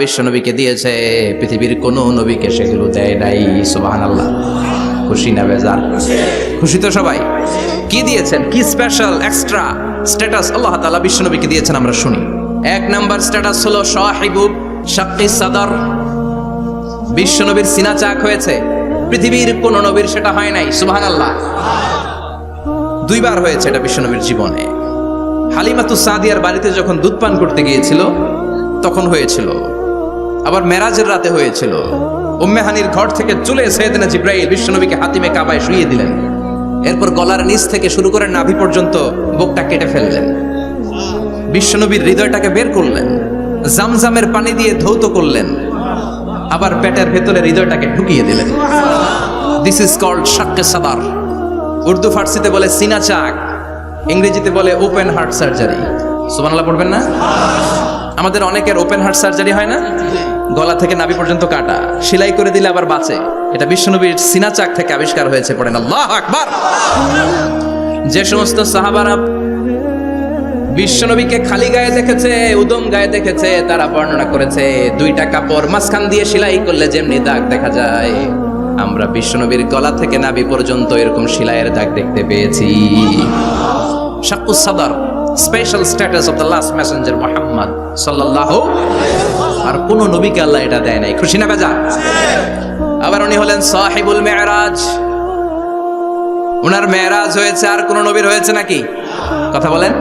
বিশ্ব নবীকে দিয়েছে, পৃথিবীর কোনো নবীকে সেগুলো দেয় নাই। সুবহানাল্লাহ। খুশি না বেজার? খুশি তো সবাই। কি দিয়েছেন, কি স্পেশাল এক্সট্রা স্ট্যাটাস আল্লাহ তাআলা বিশ্ব নবীকে দিয়েছেন আমরা শুনি। এক নাম্বার স্ট্যাটাস হলো সাহিবু শাক্কি সাদর। বিশ্ব নবীর সিনা চাক হয়েছে, পৃথিবীর কোন নবীর সেটা হয় নাই। সুবহানাল্লাহ। দুইবার হয়েছে এটা বিশ্ব নবীর জীবনে। হালিমাতুস সাদিয়ার বাড়িতে যখন দুধ পান করতে গিয়েছিল তখন হয়েছিল, আবার মেরাজের রাতে হয়েছিল। উম্মে হানির ঘর থেকে চলে সাইয়েদনা জিবরাইল বিশ্বনবীকে হাতিমে কাবায় শুইয়ে দিলেন। এরপর গলার নিচ থেকে শুরু করে নাভি পর্যন্ত বুকটা কেটে ফেললেন, বিশ্বনবীর হৃদয়টাকে বের করলেন, জামজামের পানি দিয়ে ধৌত করলেন, আবার পেটের ভেতরে হৃদয়টাকে ঢুকিয়ে দিলেন। দিস ইজ কল্ড শাক্কে সাদার। উর্দু ফার্সিতে বলে সিনা চাক, ইংরেজিতে বলে ওপেন হার্ট সার্জারি। সুবহানাল্লাহ পড়বেন না? আমাদের অনেকের ওপেন হার্ট সার্জারি হয় না, গলা থেকে নাভি পর্যন্ত কাটা, সেলাই করে দিলে আবার বাঁচে। এটা বিশ্বনবীর সিনা চাক থেকে আবিষ্কার হয়েছে। পড়েন আল্লাহু আকবার। যে সমস্ত সাহাবারা বিশ্বনবীকে খালি গায়ে দেখেছে, উদম গায়ে দেখেছে, তারা বর্ণনা করেছে দুইটা কাপড় মাঝখান দিয়ে সেলাই করলে যেমনি দাগ দেখা যায়, আমরা বিশ্বনবীর গলা থেকে নাভি পর্যন্ত এরকম সেলাইয়ের দাগ দেখতে পেয়েছি। শাক্কুস সাদর, special status of the last Messenger Muhammad সাল্লাল্লাহু। আর কোন নবীকে আল্লাহ এটা দেয় নাই। খুশি না বেজা? আবার উনি হলেন সাহিবুল মেরাজ। উনার মেরাজ হয়েছে, আর কোন নবীর হয়েছে নাকি? কথা বলেন।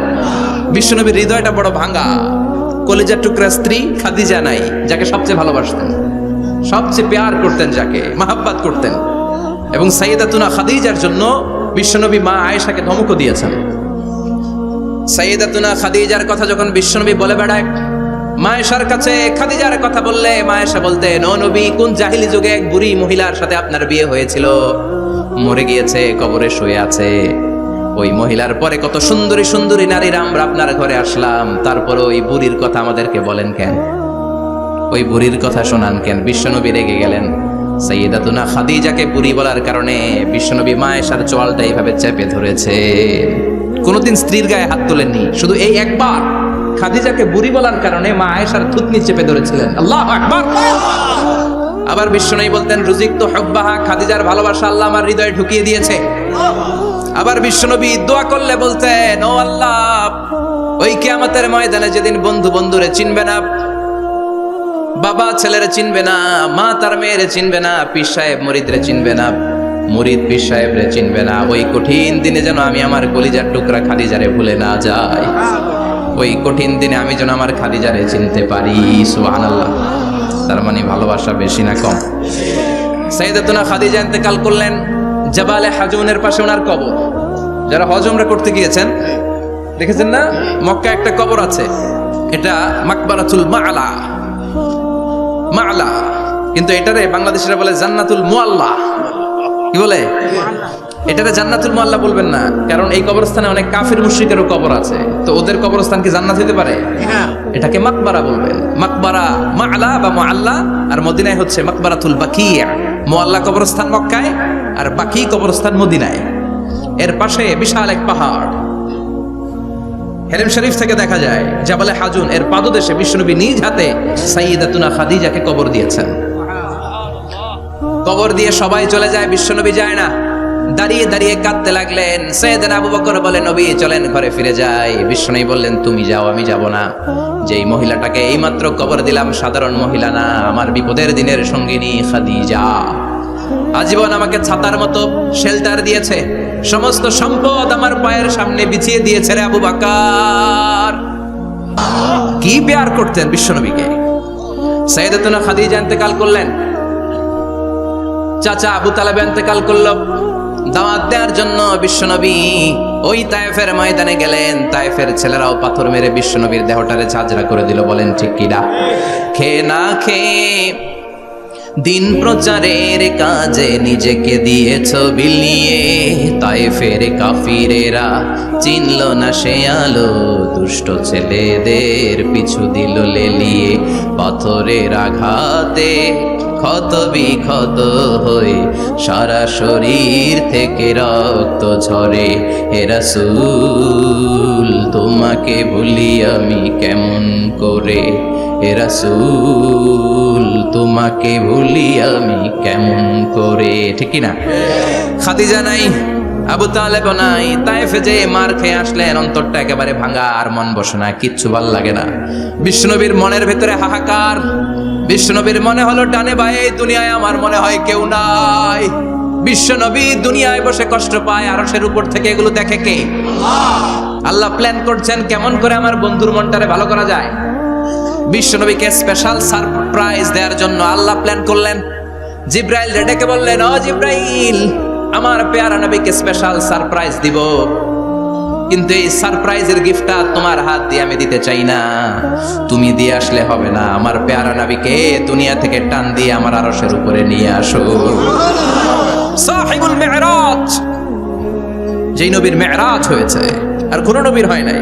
বিশ্বনবীর হৃদয়টা বড় ভাঙা, কলিজার টুকরা স্ত্রী খাদিজা নাই, যাকে সবচেয়ে ভালোবাসতেন, সবচেয়ে প্যার করতেন, যাকে মাহাব্বাত করতেন। এবং সাইয়েদাতুনা খাদিজার জন্য বিশ্বনবী মা আয়েশাকে ধমকও দিয়েছেন। সাইয়েদাতুনা খাদিজার কথা যখন বিশ্বনবী বলে বেড়ায় মায়েশার কাছে, খাদিজার কথা বললে মায়েশা বলতেন, ও নবী, কোন জাহিলি যুগে এক বুড়ি মহিলার সাথে আপনার বিয়ে হয়েছিল, মরে গিয়েছে, কবরে শুয়ে আছে। ওই মহিলার পরে কত সুন্দরী সুন্দরী নারীরা আমরা আপনার ঘরে আসলাম, তারপরে ওই বুড়ির কথা আমাদেরকে বলেন কেন, ওই বুড়ির কথা শোনান কেন? বিশ্বনবী রেগে গেলেন। সাইয়েদাতুনা খাদিজাকে বুড়ি বলার কারণে বিশ্বনবী মায়েশার চোয়ালটা এইভাবে চেপে ধরেছে। কোনদিন স্ত্রীর গায়ে হাত তোলেননি, শুধু এই একবার খাদিজাকে বুড়ি বলার কারণে মা আয়েশার থুতনি চেপে ধরেছিলেন। আল্লাহু আকবার। আবার বিশ্বনবী বলতেন, রুজিকতু হুব্বাহা, খাদিজার ভালোবাসা আল্লাহ আমার হৃদয়ে ঢুকিয়ে দিয়েছে। আবার বিশ্বনবী দোয়া করলে বলতেন, ও আল্লাহ, ওই কিয়ামতের ময়দানে যেদিন বন্ধু বন্ধুরে চিনবে না, বাবা ছেলেরে চিনবে না, মা তার মেয়েরে চিনবে না, পীর সাহেব মুরিদরে চিনবে না, মুরিদ পীর সাহেবরে চিনবে না, ওই কঠিন দিনে যেন আমি আমার কলিজার টুকরা খাদিজারে ভুলে না যাই। ওই কঠিন দিনে আমি যেন আমার খাদিজারে চিনতে পারি। সুবহানাল্লাহ। তার মানে ভালোবাসা বেশি না কম? সাইয়েদাতুনা খাদিজা ইন্তেকাল করলেন, জাবালে হাজুনের পাশে ওনার কবর। যারা হজ উমরা করতে গিয়েছেন দেখেছেন না, মক্কা একটা কবর আছে, এটা মাকবারাতুল মা'লা। মা'লা, কিন্তু এটারে বাংলাদেশিরা বলে জান্নাতুল মুআল্লা। কি বলে? এটারে জান্নাতুল মুআল্লা বলবেন না, কারণ এই কবরস্থানে অনেক কাফির মুশরিকেরও কবর আছে, তো ওদের কবরস্থান কি জান্নাত হতে পারে? এটাকে মাকবারা বলবেন। মাকবারা মা'লা বা মুআল্লা, আর মদিনায় হচ্ছে মাকবারাতুল বাকিয়া। মুআল্লা কবরস্থান মক্কায়, আর বাকি কবরস্থান মদিনায়। এর পাশে বিশাল এক পাহাড়, হেরেম শরীফ থেকে দেখা যায় জাবালে হাজুন, এর পাদদেশে বিশ্বনবী নিজ হাতে সাইয়েদাতুনা খাদিজাকে কবর দিয়েছেন। কবর দিয়ে সবাই চলে যায়, বিশ্বনবী যায় না। দাঁড়িয়ে দাঁড়িয়ে কাঁদতে লাগলেন। সাইয়েদনা আবু বকর বলে, নবী চলেন ঘরে ফিরে যাই। বিশ্বনবী বললেন, তুমি যাও, আমি যাব না। যেই মহিলাটাকে এইমাত্র কবর দিলাম সাধারণ মহিলা না, আমার বিপদের দিনের সঙ্গিনী খাদিজা। আজীবন আমাকে ছাতার মতো শেল্টার দিয়েছে, সমস্ত সম্পদ আমার পায়ের সামনে বিছিয়ে দিয়েছে রে আবু বকর। কি প্যার করতেন বিশ্বনবীকে। সাইয়েদাতুনা খাদিজা ইন্তেকাল করলেন, চাচা আবু তালেব ইন্তেকাল করল। দাওয়াত দেওয়ার জন্য বিশ্বনবী ওই তায়েফের ময়দানে গেলেন। তায়েফের ছেলেরাও পাথর মেরে বিশ্বনবীর দেহটারে ঝাঁঝরা করে দিল। বলেন ঠিক কিনা? খেয়ে না খেয়ে দিন প্রচারের কাজে নিজেকে দিয়েছ বিলিয়ে, তায়েফের কাফিরেরা চিনল না সে আলো, দুষ্ট ছেলেদের পিছু দিল লেলিয়ে। পাথরের আঘাতে ক্ষত বিক্ষত হয়ে সারা শরীর থেকে রক্ত ঝরে। হে রাসূল, তোমাকে ভুলি আমি কেমন করে? হে রাসূল তোমাকে ভুলি আমি কেমন করে, ঠিক কি না? খাদিজা নাই, আবু তালেব নাই, তায়েফে যে মার খেয়ে আসলেন, অন্তরটা একেবারে ভাঙা, আর মন বসে না, কিচ্ছু ভাল লাগে না। বিশ্বনবীর মনের ভেতরে হাহাকার। বিশ্বনবীর মনে হলো ডানে বায়ে দুনিয়ায় আমার মনে হয় কেউ নাই। বিশ্বনবী দুনিয়ায় বসে কষ্ট পায়, আরশের উপর থেকে এগুলো দেখে কে? আল্লাহ প্ল্যান করছেন কেমন করে আমার বন্ধুর মনটারে ভালো করা যায়। বিশ্বনবীকে স্পেশাল সারপ্রাইজ দেওয়ার জন্য আল্লাহ প্ল্যান করলেন। জিব্রাইল ডেকে বললেন, ও জিব্রাইল, আমার পেয়ারা নবীকে স্পেশাল সারপ্রাইজ দিব, কিন্তু এই সারপ্রাইজের গিফটটা তোমার হাত দিয়ে আমি দিতে চাই না, তুমি দিয়ে আসলে হবে না। আমার পেয়ারা নবীকে দুনিয়া থেকে টান দিয়ে আমার আরশের উপরে নিয়ে আসো। সাহিবুল মেরাজ, যেই নবীর মেরাজ হয়েছে আর কোন নবীর হয় নাই।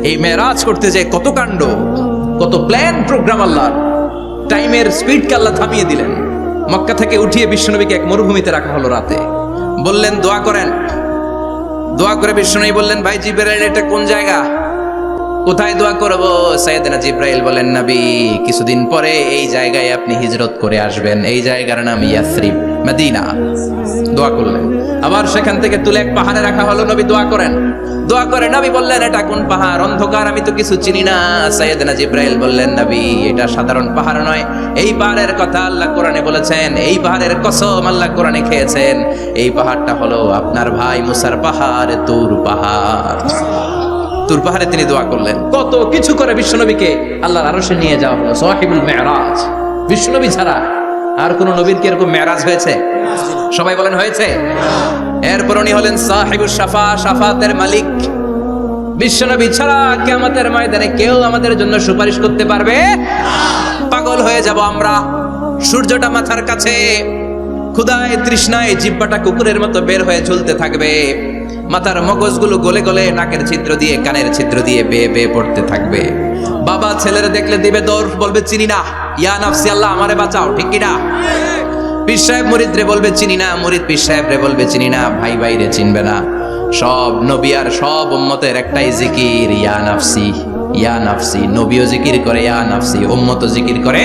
এই মেরাজ করতে যে কত কাণ্ড, কত প্ল্যান প্রোগ্রাম আল্লাহর। টাইমের স্পিডকে আল্লাহ থামিয়ে দিলেন। মক্কা থেকে উঠিয়ে বিশ্বনবীকে এক মরুভূমিতে রাখা হলো রাতে। বললেন দোয়া করেন। দোয়া করে বিশ্বনবী বললেন, ভাই জিবরাইল, এটা কোন জায়গা, কোথায় দোয়া করব? সাইয়েদনা জিবরাইল বলেন, নবী কিছুদিন পরে এই জায়গায় আপনি হিজরত করে আসবেন, এই জায়গার নাম ইয়াসরিব, মদিনা। দোয়া করলেন। আবার সেখান থেকে তুলে এক পাহাড়ে রাখা হলো, নবী দোয়া করেন। দোয়া করে নবী বললেন, এটা কোন পাহাড়, অন্ধকার, আমি তো কিছু চিনি না। সাইয়েদনা জিবরাইল বললেন, নবী এটা সাধারণ পাহাড় নয়, এই পাহাড়ের কথা আল্লাহ কোরআনে বলেছেন, এই পাহাড়ের কসম আল্লাহ কোরআনে খেয়েছেন। এই পাহাড়টা হলো আপনার ভাই মুসার পাহাড়, তুর পাহাড়। তুর পাহাড়ে তিনি দোয়া করলেন। কত কিছু করে বিশ্বনবীকে আল্লাহর আরশে নিয়ে যাওয়া হলো। সাহিবুল মেরাজ। বিশ্বনবী ছাড়া আর কোন নবীর কি এরকম মেরাজ হয়েছে? সবাই বলেন হয়েছে। এরপর উনি হলেন সাহিবুস শাফা, শাফাতের মালিক। বিশ্বনবী ছাড়া কিয়ামতের ময়দানে কেউ আমাদের জন্য সুপারিশ করতে পারবে? পাগল হয়ে যাব আমরা। সূর্যটা মাথার কাছে, ক্ষুধায় তৃষ্ণায় জিহ্বাটা কুকুরের মতো বের হয়ে ঝুলতে থাকবে। মাথার মগজগুলো গলে গলে নাকের ছিদ্র দিয়ে কানের ছিদ্র দিয়ে বেয়ে বেয়ে পড়তে থাকবে। বাবা ছেলেরা দেখলে দিবে দৌড়, বলবে চিনি না, ইয়া নাফসি, আল্লাহ আমারে বাঁচাও, ঠিক কিনা? পীর সাহেব মুরিদ রে বলবে চিনি না, মুরিদ পীর সাহেব রে বলবে চিনি না, ভাই ভাইরে চিনবে না। সব নবী আর সব উম্মতের একটাই জিকির, ইয়া নাফসি, ইয়া নাফসি। নবীও জিকির করে ইয়া নাফসি, উম্মতও জিকির করে।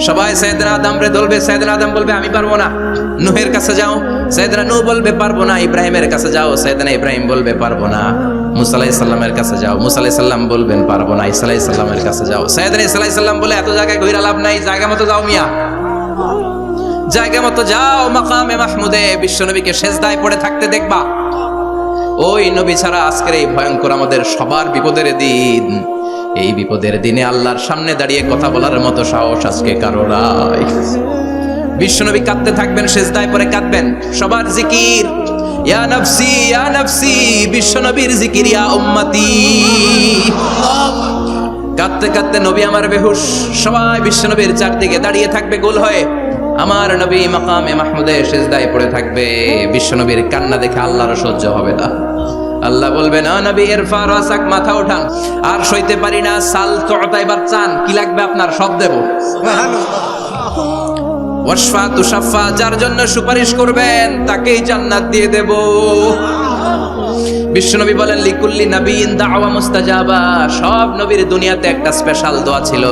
সবাই সাইয়েদনা আদম রে ধরবে, সাইয়েদনা আদম বলবে আমি পারবো না। নূহের কাছে যাও, সাইয়েদনা নূহ বলবে পারবো না। ইব্রাহিমের কাছে যাও, সাইয়েদনা ইব্রাহিম বলবে পারবো না। মুসা আলাইহিস সালামের কাছে যাও, মুসা আলাইহিস সালাম বলবেন পারবো না। ঈসা আলাইহিস সালামের কাছে যাও, সাইয়েদনা ঈসা আলাইহিস সালাম বলে এত জায়গায় ঘুরে লাভ নাই, জায়গা মতো যাও মিয়া, জায়গা মতো যাও। মাকামে মাহমুদে বিশ্বনবীকে সেজদায় পড়ে থাকতে দেখবা। ওই নবী ছাড়া আজকের এই ভয়ঙ্কর আমাদের সবার বিপদের দিন। এই বিপদের দিনে আল্লাহর সামনে দাঁড়িয়ে কথা বলার মতো সাহস আজকে কারো নাই। বিশ্বনবী কাঁদতে থাকবেন, সেজদায় পড়ে কাঁদবেন। সবার জিকির ইয়া নাফসি, ইয়া নাফসি। বিশ্বনবীর জিকির ইয়া উম্মতি। কাঁদতে কাঁদতে নবী আমার বেহুশ। সবাই বিশ্বনবীর চারদিকে দাঁড়িয়ে থাকবে গোল হয়ে। আমার নবী মাকামে মাহমুদে সেজদায় পড়ে থাকবে। বিশ্বনবীর কান্না দেখে আল্লাহর সহ্য হবে না। আল্লাহ বলবেন, নবী ইরফা রাসাক, মাথা উঠান, আর সইতে পারি না। সাল তুতা, এবার চান, কি লাগবে আপনার সব দেব। ওয়াশফা তুশাফা, যার জন্য সুপারিশ করবেন তাকেই জান্নাত দিয়ে দেব। বিশ্বনবী বলেন, লিকুল্লি নবিয়্যিন দাওয়া মুস্তাজাবা। সব নবীর দুনিয়াতে একটা স্পেশাল দোয়া ছিল,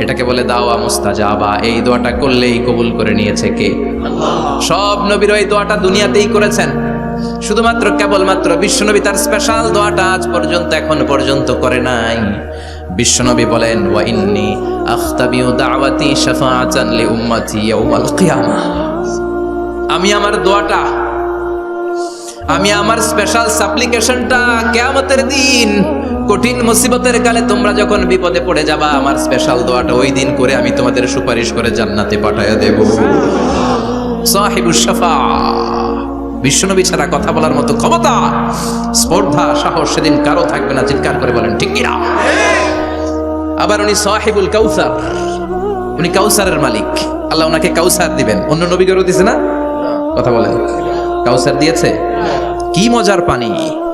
এটাকে বলে দাওয়া মুস্তাজাবা। এই দোয়াটা করলেই কবুল করে নিয়েছে কে? আল্লাহ। সব নবীর ওই দোয়াটা দুনিয়াতেই করেছেন, শুধুমাত্র কেবলমাত্র বিশ্বনবী তার স্পেশাল দোয়াটা আজ পর্যন্ত এখন পর্যন্ত করে নাই। বিশ্বনবী বলেন, ওয়া ইন্নী আখতাবিউ দাওয়াতি শাফাআতান লি উম্মতি ইয়াউমাল কিয়ামাহ। আমি আমার দোয়াটা, আমি আমার স্পেশাল সাপ্লিকেশনটা কিয়ামতের দিন কঠিন মুসিবতের কালে তোমরা যখন বিপদে পড়ে যাবা, আমার স্পেশাল দোয়াটা ওই দিন করে আমি তোমাদের সুপারিশ করে জান্নাতে পাঠায়া দেব। সাহিবুস শাফা। বিশ্বনবী ছাড়া কথা বলার মতো ক্ষমতা, স্পর্ধা, সাহস সেদিন কারো থাকবে না। চিৎকার করে বলেন ঠিক কিনা? আবার উনি সাহিবুল কাউসার, উনি কাউসারের মালিক। আল্লাহ ওনাকে কাউসার দিবেন। অন্য নবীদেরও দিয়েছে না? কথা বলেন, কাউসার দিয়েছে। কি মজার পানি,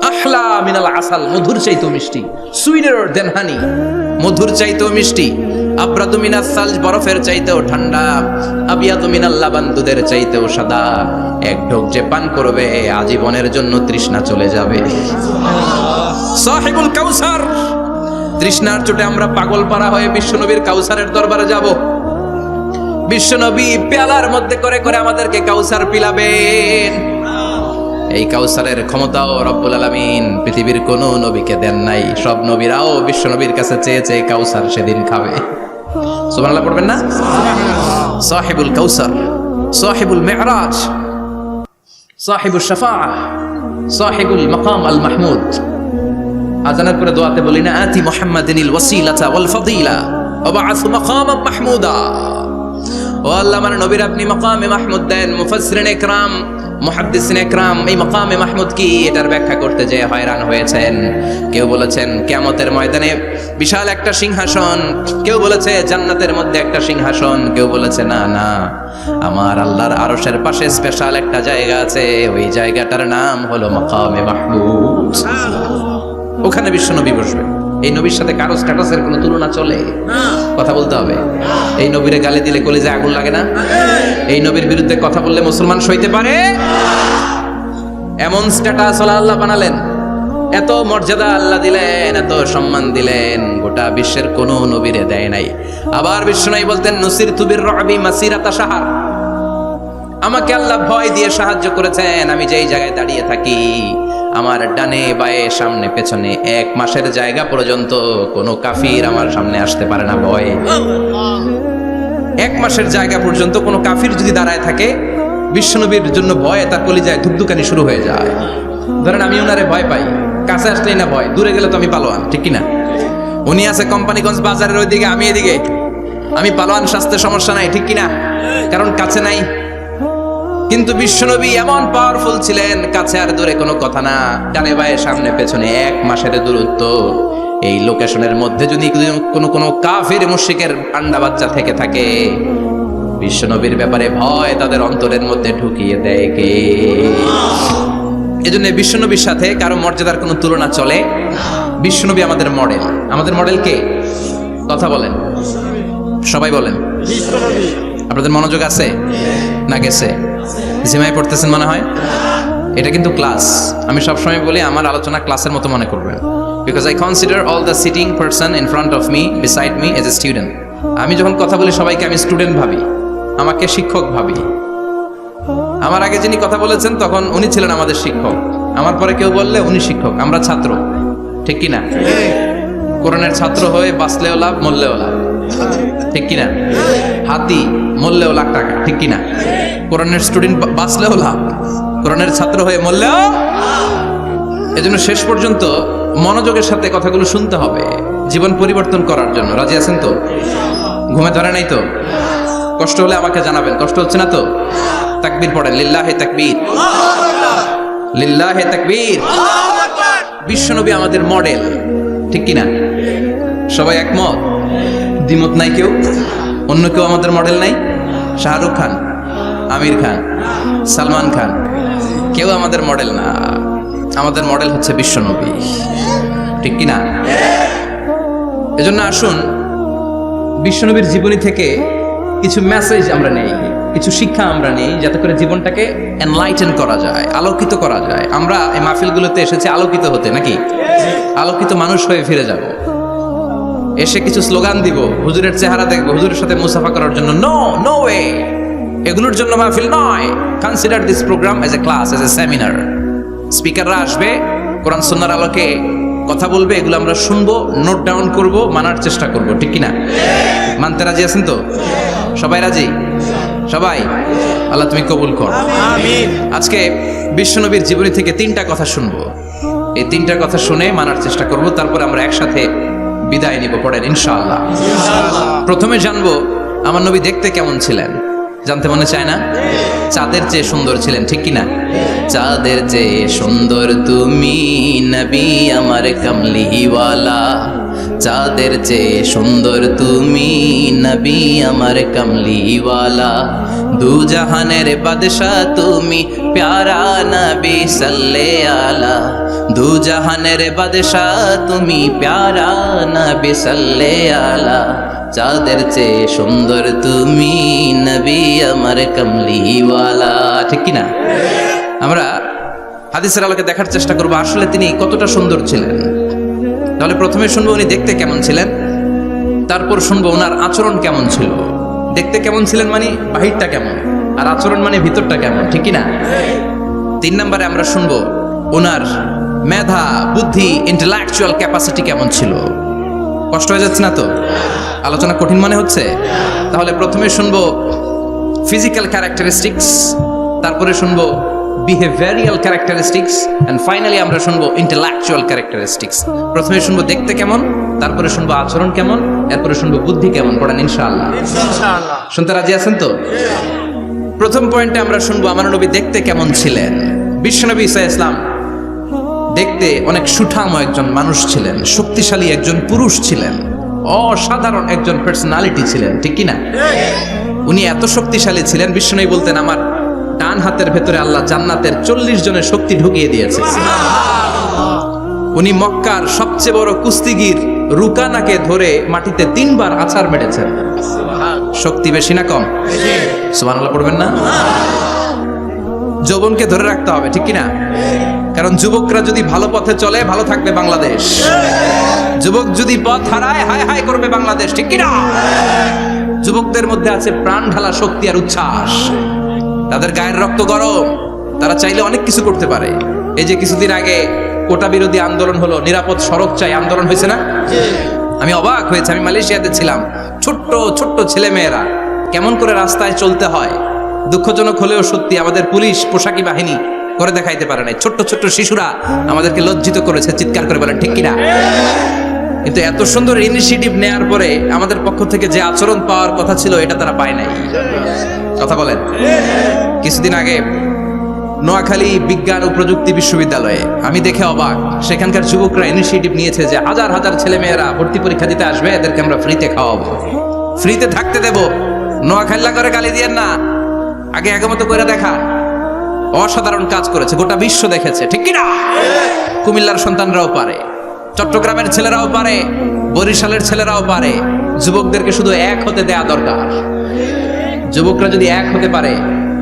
আহলা মিনাল আসাল, মধুর চাইতেও মিষ্টি। সুইটার দেন হানি, মধুর চাইতেও মিষ্টি। আবরাদু মিনাস সালজ, বরফের চাইতেও ঠান্ডা। আবিয়াদু মিনাল লাবান, দুধের চাইতেও সাদা। এক ঢোক যে পান করবে আজীবনের জন্য তৃষ্ণা চলে যাবে। সাহিবুল কাউসার, তৃষ্ণার চোটে আমরা পাগল পারা হয়ে বিশ্বনবীর কাউসারের দরবারে যাব। বিশ্বনবী পেয়ালার মধ্যে করে করে আমাদেরকে কাউসার পিলাবেন। এই কাউসারের ক্ষমতাও রব্বুল আলামিন পৃথিবীর কোন নবীকে দেন নাই। সব নবীরাও বিশ্বনবীর কাছে চেয়ে চেয়ে কাউসার সেদিন খাবে। সুবহানাল্লাহ পড়বেন না? সাহিবুল কাউসার, সাহিবুল মি'রাজ, সাহিবুল শাফাআহ, সাহিবুল মাকাম আল মাহমুদ। আজানের পরে দোয়াতে বলি না, আতি মুহাম্মাদিনিল ওয়াসিলাতা ওয়াল ফাদিলা ওয়া বা'আসু মাকামান মাহমুদা। ও আল্লাহ, আমার নবীর আপনি মাকামে মাহমুদ দেন। মুফাসসিরিন ইকরাম, মুহাদ্দিসিন ইকরাম এই মাকামে মাহমুদ কি এটার ব্যাখ্যা করতে যেয়ে হয়রান হয়েছেন। কেউ বলেছেন কিয়ামতের ময়দানে বিশাল একটা সিংহাসন, কেউ বলেছে জান্নাতের মধ্যে একটা সিংহাসন, কেউ বলেছে না না, আমার আল্লাহর আরশের পাশে স্পেশাল একটা জায়গা আছে, ওই জায়গাটার নাম হলো মাকামে মাহমুদ। ওখানে বিশ্বনবী বসবে। এই নবীর সাথে কারো স্ট্যাটাসের কোনো তুলনা চলে? কথা বলতে হবে। এই নবীরে গালি দিলে কলিজায় আগুন লাগে না? এই নবীর বিরুদ্ধে কথা বললে মুসলমান সইতে পারে? এমন স্ট্যাটাস আল্লাহ বানালেন, এত মর্যাদা আল্লাহ দিলেন, এত সম্মান দিলেন, গোটা বিশ্বের কোন নবীরে দেয় নাই। আবার বিশ্বনবী বলতেন, নুসিরতু বির-রু'বি মাসিরাতা শাহর, আমাকে আল্লাহ ভয় দিয়ে সাহায্য করেছেন। আমি যেই জায়গায় দাঁড়িয়ে থাকি, আমার ডানে বায়ে সামনে পেছনে 1 মাসের জায়গা পর্যন্ত কোনো কাফির আমার সামনে আসতে পারে না ভয়ে। 1 মাসের জায়গা পর্যন্ত কোনো কাফির যদি দাঁড়ায় থাকে, বিশ্বনবীর জন্য ভয়ে তার কলিজায় ধুকধুকানি শুরু হয়ে যায়। ধরেন আমি ওনারে ভয় পাই, কাছে আসলেই না ভয়, দূরে গেলে তো আমি পালোয়ান, ঠিক কিনা? উনি আছে কোম্পানিগঞ্জ বাজারের ওইদিকে, আমি এদিকে, আমি পালোয়ান, স্বাস্থ্যের সমস্যা নাই, ঠিক কিনা? কারণ কাছে নাই। কিন্তু বিশ্বনবী এমন পাওয়ারফুল ছিলেন, কাছে আর দূরে কোনো কথা না, ডানে বায়ে সামনে পেছনে 1 মাসের দূরত্ব। এই লোকেশনের মধ্যে যদি কোনো কাফির মুশরিকের আন্ডা বাচ্চা থেকে থাকে, বিশ্বনবীর ব্যাপারে ভয় তাদের অন্তরের মধ্যে ঢুকিয়ে দেয় কে? এজন্য বিশ্বনবীর সাথে কারো মর্যাদার কোনো তুলনা চলে? বিশ্বনবী আমাদের মডেল। আমাদের মডেল কে? কথা বলেন, সবাই বলেন। আপনাদের মনোযোগ আছে না গেছে? জিমায় পড়তেছেন মনে হয়। এটা কিন্তু ক্লাস। আমি সবসময় বলি আমার আলোচনা ক্লাসের মতো মনে করবেন, because I consider all the sitting person in front of me, beside me as a student. আমি যখন কথা বলি সবাইকে আমি স্টুডেন্ট ভাবি, আমাকে শিক্ষক ভাবি। আমার আগে যিনি কথা বলেছেন তখন উনি ছিলেন আমাদের শিক্ষক, আমার পরে কেউ বললে উনি শিক্ষক, আমরা ছাত্র, ঠিক কিনা? কোরআনের ছাত্র হয়ে বাঁচলেও লাভ, মরলেও লাভ, ঠিক কিনা? হাতি মরলেও লাখ টাকা, ঠিক কিনা? কোরআনের স্টুডেন্ট বাঁচলেও লাভ, কোরআনের ছাত্র হয়ে মরলেও। এজন্য শেষ পর্যন্ত মনোযোগের সাথে কথাগুলো শুনতে হবে জীবন পরিবর্তন করার জন্য। রাজি আছেন তো? ঘুমে ধরে নাই তো? কষ্ট হলে আমাকে জানাবেন। কষ্ট হচ্ছে না তো? তাকবীর পড়েন, লিল্লাহে তাকবীর, লিল্লাহে তাকবীর। বিশ্বনবী আমাদের মডেল, ঠিক কিনা? সবাই একমত? দ্বিমত নাই কেউ? অন্য কেউ আমাদের মডেল নাই? শাহরুখ খান, আমির খান, সালমান খান, কেউ আমাদের মডেল না। আমাদের মডেল হচ্ছে বিশ্বনবী, ঠিক কিনা? এজন্য আসুন বিশ্বনবীর জীবনী থেকে কিছু মেসেজ আমরা নেই, কিছু শিক্ষা আমরা নেই, যাতে করে জীবনটাকে এনলাইটেন করা যায়, আলোকিত করা যায়। আমরা এই মাহফিলগুলোতে এসেছি আলোকিত হতে, নাকি? আলোকিত মানুষ হয়ে ফিরে যাব। এসে কিছু স্লোগান দিব, হুজুরের চেহারা দেখবো, হুজুরের সাথে মুসাফা করার জন্য? No, no way. এগুলোর জন্য মাহফিল নয়। Consider this program as a class, as a seminar. স্পিকাররা আসবে, কোরআন সুন্নাহর আলোকে কথা বলবে, এগুলো আমরা শুনবো, নোট ডাউন করব, মানার চেষ্টা করব, ঠিক কিনা? মানতে রাজি আছেন তো? সবাই রাজি? সবাই? আল্লাহ তুমি কবুল কর, আমিন। আজকে বিশ্বনবীর জীবনী থেকে 3টা কথা শুনবো। এই 3টা কথা শুনে মানার চেষ্টা করব, তারপর আমরা একসাথে বিদায় নিব। পড়েন ইনশাআল্লাহ। প্রথমে জানবো আমার নবী দেখতে কেমন ছিলেন। জানতে মনে চায় না? চাঁদের চেয়ে সুন্দর ছিলেন, ঠিক কিনা? চাঁদের চেয়ে সুন্দর তুমি নবী আমার কামলিওয়ালা, চাঁদের চেয়ে সুন্দর তুমি নবী আমার কামলিওয়ালা, দু জাহানের বাদশা তুমি প্যারা নবী সাল্লে আলা, দু জাহানের বাদশা তুমি প্যারা নবী সাল্লে আলা, চাঁদের চেয়ে সুন্দর তুমি নবী আমার কামলিওয়ালা, ঠিক কিনা? আমরা হাদিসের আলোকে দেখার চেষ্টা করবো আসলে তিনি কতটা সুন্দর ছিলেন। তাহলে প্রথমে শুনবো উনি দেখতে কেমন ছিলেন, তারপর শুনবো ওনার আচরণ কেমন ছিল। দেখতে কেমন ছিলেন মানে বাহিরটা কেমন, আর আচরণ মানে ভিতরটা কেমন, ঠিক কি না? 3 নম্বরে আমরা শুনবো ওনার মেধা, বুদ্ধি, ইন্টেলেকচুয়াল ক্যাপাসিটি কেমন ছিল। কষ্ট হয়ে যাচ্ছে না তো? আলোচনা কঠিন মনে হচ্ছে? তাহলে প্রথমে শুনবো ফিজিক্যাল ক্যারেক্টারিস্টিক্স, তারপরে শুনবো বিহেভিয়ারিয়াল ক্যারেক্টারিস্টিক্স, এন্ড ফাইনালি আমরা শুনবো ইন্টেলেকচুয়াল ক্যারেক্টারিস্টিক্স। প্রথমে শুনবো দেখতে কেমন, তারপরে শুনবো আচরণ কেমন, এরপরে শুনবো বুদ্ধি কেমন। পড়েন ইনশাআল্লাহ। শুনতে রাজি আছেন তো? প্রথম পয়েন্টে আমরা শুনবো আমার নবী দেখতে কেমন ছিলেন। বিশ্বনবী ঈসা ইসলাম দেখতে অনেক সুঠাম একজন মানুষ ছিলেন, শক্তিশালী একজন পুরুষ ছিলেন, অসাধারণ একজন পার্সোনালিটি ছিলেন, ঠিক কি না? উনি এত শক্তিশালী ছিলেন, বিশ্বনবী বলতেন আমার ডান হাতের ভেতরে আল্লাহ জান্নাতের 40 জনের শক্তি ঢুকিয়ে দিয়েছে। উনি মক্কার সবচেয়ে বড় কুস্তিগির রুকানাকে ধরে মাটিতে 3 বার আছাড় মেরেছেন। শক্তি বেশি না কম? সুবহানাল্লাহ পড়বেন না? যৌবনকে ধরে রাখতে হবে, ঠিক কি না? কারণ যুবকরা যদি ভালো পথে চলে ভালো থাকবে বাংলাদেশ, যুবক যদি পথ হারায় হায় হায় করবে বাংলাদেশ, ঠিক কি না? যুবকদের মধ্যে আছে প্রাণ ঢালা শক্তি আর উচ্ছ্বাস, তাদের গায়ের রক্ত গরম, তারা চাইলে অনেক কিছু করতে পারে। এই যে কিছুদিন আগে কোটা বিরোধী আন্দোলন হলো, নিরাপদ সড়ক চাই আন্দোলন হয়েছে না? আমি অবাক হয়েছে, আমি মালয়েশিয়াতে ছিলাম, ছোট্ট ছোট্ট ছেলে মেয়েরা কেমন করে রাস্তায় চলতে হয়, দুঃখজনক হলেও সত্যি আমাদের পুলিশ পোশাকি বাহিনী করে দেখাইতে পারে নাই। ছোট্ট ছোট্ট শিশুরা আমাদেরকে লজ্জিত করেছে, চিৎকার করে বলেন ঠিক কিনা? কিন্তু এত সুন্দর ইনিশিয়েটিভ নেয়ার পরে আমাদের পক্ষ থেকে যে আচরণ পাওয়ার কথা ছিল এটা তারা পায় নাই। কথা বলেন। কিছুদিন আগে নোয়াখালী বিজ্ঞান ও প্রযুক্তি বিশ্ববিদ্যালয়ে আমি দেখে অবাক, সেখানকার যুবকরা ইনিশিয়েটিভ নিয়েছে যে হাজার হাজার ছেলে মেয়েরা ভর্তি পরীক্ষা দিতে আসবে, এদেরকে আমরা ফ্রিতে খাওয়াবো, ফ্রিতে থাকতে দেব। নোয়াখালী করে গালি দিয়েন না, আগে মতো করে দেখা। অসাধারণ কাজ করেছে, গোটা বিশ্ব দেখেছে, ঠিক কিনা? কুমিল্লার সন্তানরাও পারে, চট্টগ্রামের ছেলেরাও পারে, বরিশালের ছেলেরাও পারে। যুবকদেরকে শুধু এক হতে দেয়া দরকার। যুবকরা যদি এক হতে পারে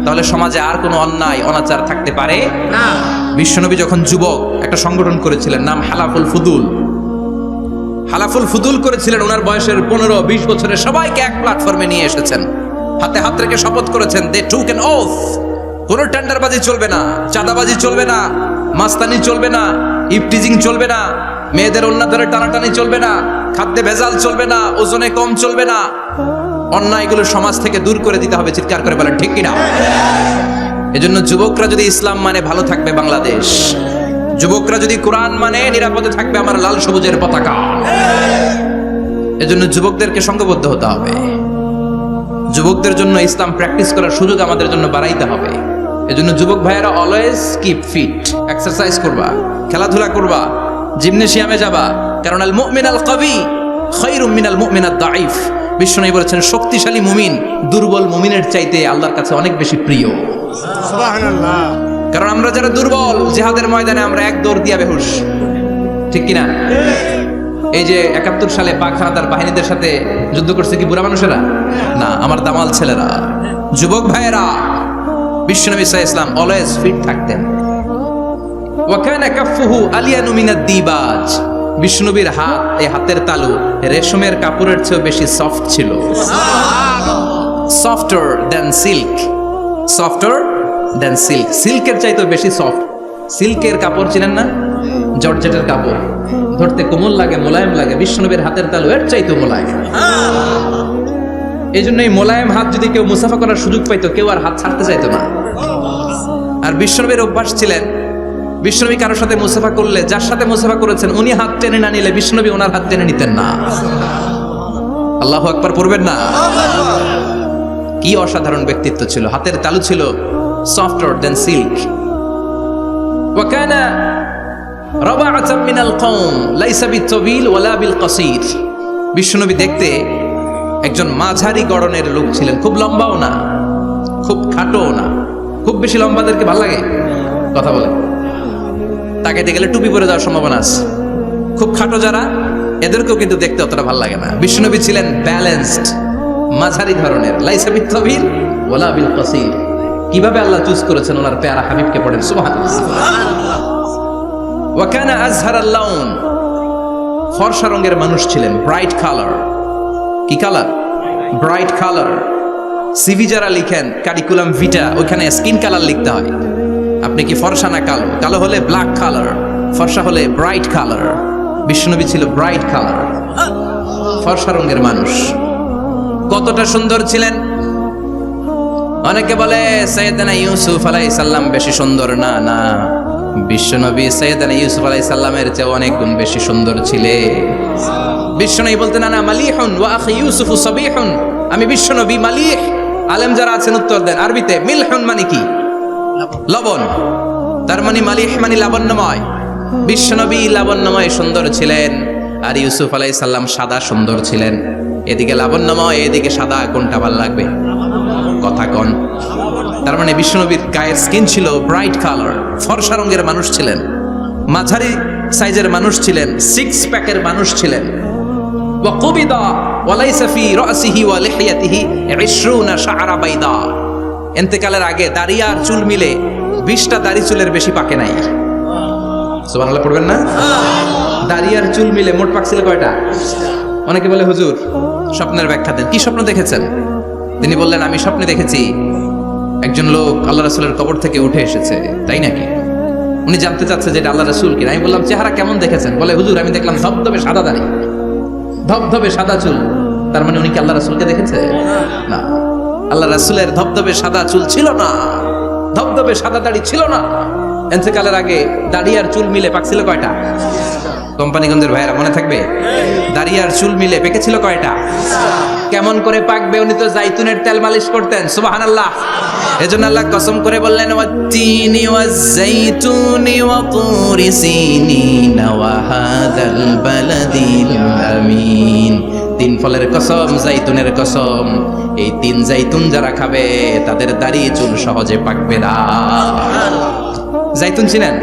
তাহলে সমাজে আর কোনো অন্যায় অনাচার থাকতে পারে না। বিশ্বনবী যখন যুবক একটা সংগঠন করেছিলেন, নাম হালাফুল ফুদুল। হালাফুল ফুদুল করেছিলেন, ওনার বয়সের 15-20 বছরে সবাইকে এক প্ল্যাটফর্মে নিয়ে এসেছেন, হাতে হাত রেখে শপথ করেছেন, দে টুক অ্যান ওথ, কোনো টেন্ডারবাজি চলবে না, চাঁদাবাজি চলবে না, মাস্তানি চলবে না, ইফটিজিং চলবে না, মেয়েদের ওন্না ধরে টানাটানি চলবে না, খাদ্যে ভেজাল চলবে না, ওজনে কম চলবে না, অন্যায়গুলো সমাজ থেকে দূর করে দিতে হবে। চিৎকার করে বলেন ঠিক কিনা? এজন্য যুবকরা যদি ইসলাম মানে ভালো থাকবে বাংলাদেশ, যুবকরা যদি কোরআন মানে নিরাপদে থাকবে আমার লাল সবুজের পতাকা। এজন্য যুবকদেরকে সংঘবদ্ধ হতে হবে, যুবকদের জন্য ইসলাম প্র্যাকটিস করার সুযোগ আমাদের জন্য বাড়াইতে হবে। এজন্য যুবক ভাইয়েরা অলওয়েজ কিপ ফিট, এক্সারসাইজ করবা, খেলাধুলা করবা, জিমনেশিয়ামে যাবা, কারণ আল মুমিন আল কবি খায়রুম মিনাল মুমিন আদ দাঈফ। বিশ্বনবী বলেছেন শক্তিশালী মুমিন দুর্বল মুমিনের চাইতে আল্লাহর কাছে অনেক বেশি প্রিয়। সুবহানাল্লাহ। কারণ আমরা যারা দুর্বল জিহাদের ময়দানে আমরা এক দৌড় দিয়া বেহুশ, ঠিক কিনা? এই যে 71 সালে পাক হানাদার বাহিনীদের সাথে যুদ্ধ করছে কি বুড়া মানুষেরা না, আমার দামাল ছেলেরা, যুবক ভাইয়েরা। বিশ্বনবী সাল্লাল্লাহু আলাইহি ওয়াসাল্লাম অলওয়েজ ফিট থাকতেন। ওয়া কানা কাফফুহু আলিয়ানু মিনাদ দিবাজ। বিশ্বনবীর হাত, এই হাতের তালু রেশমের কাপড়ের চেয়ে বেশি সফট ছিল। Softer than silk, softer than silk, সিল্কের চাইতে বেশি সফট। সিল্কের কাপড় চিনেন না? জর্জেটের কাপড় ধরতে কোমল লাগে, মোলায়েম লাগে। বিশ্বনবীর হাতের তালু এর চাইতে মোলায়েম। এই জন্য এই মোলায়েম হাত যদি কেউ মুসাফা করার সুযোগ পাইতো, কেউ আর হাত ছাড়তে চাইতো না। আর বিশ্বনবীর অভ্যাস ছিলেন, বিশ্বনবী কারোর সাথে মুসাফা করলে, যার সাথে মুসাফা করেছেন উনি হাত টেনে না নিলে বিশ্বনবী ওনার হাত টেনে নিতেন না। আল্লাহু আকবার পড়বেন না? কি অসাধারণ ব্যক্তিত্ব ছিল, হাতের তালু ছিল সফটার দেন সিল্ক। ওয়া কানা রাবাআতাম মিনাল কওম লাইসা বিতাবিল ওয়ালা বিল কাসীর। বিশ্বনবী দেখতে একজন মাঝারি গড়নের লোক ছিলেন, খুব লম্বাও না খুব খাটোও না। খুব বেশি লম্বাদেরকে ভালো লাগে? কথা বলে তাকাইতে গেলে টুপি পরে যাওয়ার সম্ভাবনা আছে। খুব খাটো যারা, এদেরকেও কিন্তু দেখতে অতটা ভালো লাগে না। বিশ্বনবী ছিলেন ব্যালেন্সড, মাঝারি ধরনের। লাইসা বিতাবিল ওয়ালা বিল কাসীর। কিভাবে আল্লাহ চুজ করেছেন ওনার প্যারা হাবিবকে, পড়েন সুবহানাল্লাহ। ওয়া কানা আযহারাল লাউন, ফর্সা রঙের মানুষ ছিলেন, ব্রাইট কালার। কি কালার? Bright colour. সিভি যারা লিখেন কারিকুলাম ভিটা, ওখানে স্কিন কালার লিখতে হয়। আপনি কি ফর্সা না কালো? কালো হলে ব্ল্যাক কালার, ফর্সা হলে ব্রাইট কালার। বিশ্বনবী ছিল ব্রাইট কালার, ফর্সা রঙের মানুষ। কতটা সুন্দর ছিলেন! অনেকে বলে সাইয়েদনা ইউসুফ আলাইহিস সালাম বেশি সুন্দর। না না, বিশ্বনবী সাইয়েদনা ইউসুফ আলাইহিস সালামের চেয়ে অনেক গুণ বেশি সুন্দর ছিলেন। বিশ্বনবী বলতেন আনা মালিহুন ওয়া আখি ইউসুফু সাবিহুন। আমি বিশ্বনবী মালিহ। আলেম যারা আছেন উত্তর দেন আরবিতে। মিলহুন মানে কি? লবণ। তার মানে মালিহ মানে লাবণ্যময়। বিশ্বনবী লাবণ্যময় সুন্দর ছিলেন, আর ইউসুফ আলাইহিস সালাম সাদা সুন্দর ছিলেন। এদিকে লাবণ্যময়, এদিকে সাদা, কোনটা ভালো লাগবে? কথা কন। তার মানে বিশ্বনবীর গায়ের স্কিন ছিল ব্রাইট কালার, ফর্সা রঙের মানুষ ছিলেন, মাঝারি সাইজের মানুষ ছিলেন, সিক্স প্যাকের মানুষ ছিলেন। ওয়া কুবিদা ওয়া লাইসা ফি রাসিহি ওয়া লিহিয়াতিহি 20 শাআরা বাইদা। ইন্তেকালের আগে দাড়ি আর চুল মিলে 20টা দাড়ি চুলের বেশি পাকে নাই। সুবহানাল্লাহ পড়বেন না? দাড়ি আর চুল মিলে মোট পাকছিল কয়টা? অনেকে বলে হুজুর স্বপ্নের ব্যাখ্যা দেন। কি স্বপ্ন দেখেছেন? তিনি বললেন আমি স্বপ্নে দেখেছি একজন লোক আল্লাহ রাসূলের কবর থেকে উঠে এসেছে। তাই নাকি? উনি জানতে চাচ্ছে যে এটা আল্লাহ রাসূল কিনা। আমি বললাম চেহারা কেমন দেখেছেন? বলে হুজুর আমি দেখলাম ধবধবে সাদা দাড়ি, ধবধবে সাদা চুল। তার মানে উনি কি আল্লাহ রাসূলকে দেখেছে? না, আল্লাহ রাসূলের ধবধবে সাদা চুল ছিল না, ধবধবে সাদা দাড়ি ছিল না। ইন্তেকালের আগে দাড়ি আর চুল মিলে পাকছিল কয়টা? কোম্পানিগঞ্জের ভাইয়েরা মনে থাকবে? দাড়ি আর চুল মিলে পেকেছিল কয়টা? কেমন করে পাকবে? উনি তো জাইতুনের তেল মালিশ করতেন। সুবহানাল্লাহ। এজন্য আল্লাহ কসম করে বললেন ওয়াত-তিনি ওয়াজ-জাইতুনি ওয়া তুরি সিনিন ওয়া হাদাল বালাদিল আমিন। তিন ফলের কসম, জাইতুনের কসম। এই তিন জাইতুন যারা খাবে তাদের দাড়ি চুল সহজে পাকবে না। জাইতুন চিনেন?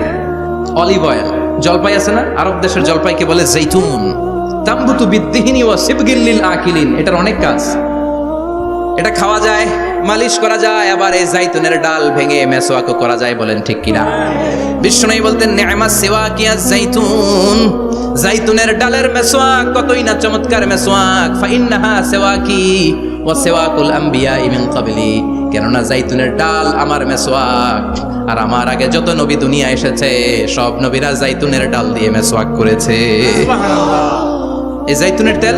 Olive oil. জলপাই আছে না? আরব দেশের জলপাইকে বলে জাইতুন। তামবুতু বিদ্দিহিনি ওয়া সিবগিল লিল আকিলিন। এটার অনেক কাজ। এটা খাওয়া যায়, মালিশ করা যায়, আবার এই জাইতুনের ডাল ভেঙে মেসওয়াকও করা যায়। বলেন ঠিক কিনা? বিশ্বনবী বলতেন নি'মাস সিওয়াকিয়া জাইতুন। জাইতুনের ডালের মেসওয়াক কতই না চমৎকার মেসওয়াক। ফাইন্নাহা সিওয়াকি ওয়া সিওয়াকুল আমবিয়া মিন ক্বাবলি। কেননা জাইতুনের ডাল আমার মেসওয়াক, আর আমার আগে যত নবী দুনিয়া এসেছে সব নবীরা জাইতুনের ডাল দিয়ে মেসওয়াক করেছে। এই জাইতুনের তেল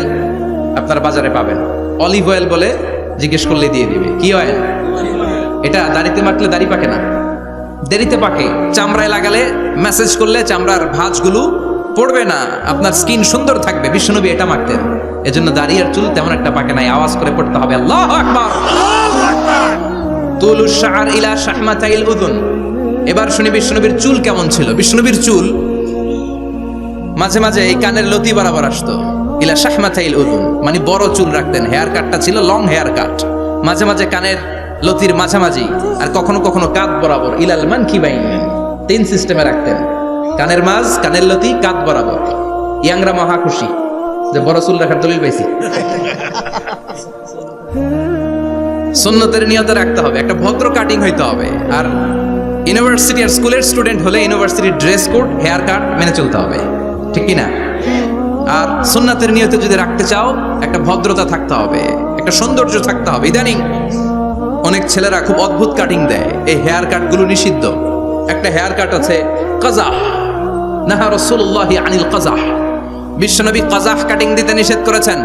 আপনারা বাজারে পাবেন। অলিভ অয়েল বলে জিজ্ঞেস করলে দিয়ে দিবে। কি অয়েল? এটা দাড়িতে মাখলে দাড়ি পাকে না, দেরিতে পাকে। চামড়ায় লাগালে ম্যাসেজ করলে চামড়ার ভাঁজগুলো পড়বে না, আপনার স্কিন সুন্দর থাকবে। বিশ্বনবী এটা মাখতেন। এজন্য দাড়ি আর চুল তেমন একটা পাকে নাই। আওয়াজ করে পড়তে হবে আল্লাহু আকবার। তুলুশ শাআর ইলা শাহমাতাইল উযুন। এবার শুনি বিশ্বনবীর চুল কেমন ছিল। বিশ্বনবীর চুল মাঝে মাঝে এই কানের লতি বরাবর আসতো। ইলা শাহমাতাইল উযুন মানে বড় চুল রাখতেন। হেয়ার কাটটা ছিল লং হেয়ার কাট, মাঝে মাঝে কানের লতির মাঝামাঝি, আর কখনো কখনো কাঁধ বরাবর। ইলাল মানকিবাইন, তিন সিস্টেমে রাখতেন। কানের মাঝ, কানের লতি, কাঁধ বরাবর। ইয়াংরা মহা খুশি যে বড় চুল রাখার দলিল পাইছি। সুন্নতের নিয়তে রাখতে হবে, একটা ভদ্র কাটিং হইতে হবে। আর ইউনিভার্সিটি আর স্কুলের স্টুডেন্ট হলে ইউনিভার্সিটির ড্রেস কোড, হেয়ার কাট মেনে চলতে হবে, ঠিক কি না? আর সুন্নাতের নিয়তে যদি রাখতে চাও একটা ভদ্রতা থাকতে হবে, একটা সৌন্দর্য থাকতে হবে। ইদানিং অনেক ছেলেরা খুব অদ্ভুত কাটিং দেয়। এই হেয়ার কাটগুলো নিষিদ্ধ। একটা হেয়ার কাট আছে কাজাহ, নাহা রাসূলুল্লাহি আনিল কাজাহ। বিশ্বনবী কাজাহ কাটিং দিতে নিষেধ করেছেন।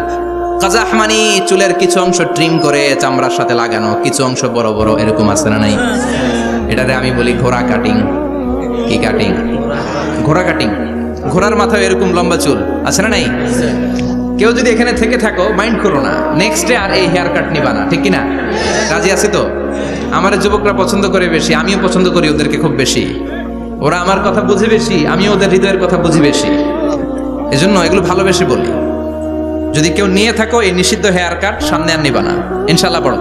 কাজাহ মানে চুলের কিছু অংশ ট্রিম করে চামড়ার সাথে লাগানো, কিছু অংশ বড় বড়, এরকম আছে না নাই? এটারে আমি বলি ঘোড়া কাটিং। কি কাটিং? ঘোড়া কাটিং। ঘোড়ার মাথায় এরকম লম্বা চুল আছে না নাই? কেউ যদি এখানে থেকে থাকো মাইন্ড করো না, নেক্সট ডে আর এই হেয়ার কাট নিবা না, ঠিক কি না? রাজি আছি তো? আমার যুবকরা পছন্দ করে বেশি, আমিও পছন্দ করি ওদেরকে খুব বেশি। ওরা আমার কথা বুঝে বেশি, আমিও ওদের হৃদয়ের কথা বুঝি বেশি। এজন্য এগুলো ভালোবেসে বলি। যদি কেউ নিয়ে থাকো এই নিষিদ্ধ হেয়ার কাট, সামনে আর নিবা না। ইনশাআল্লাহ পড়ো।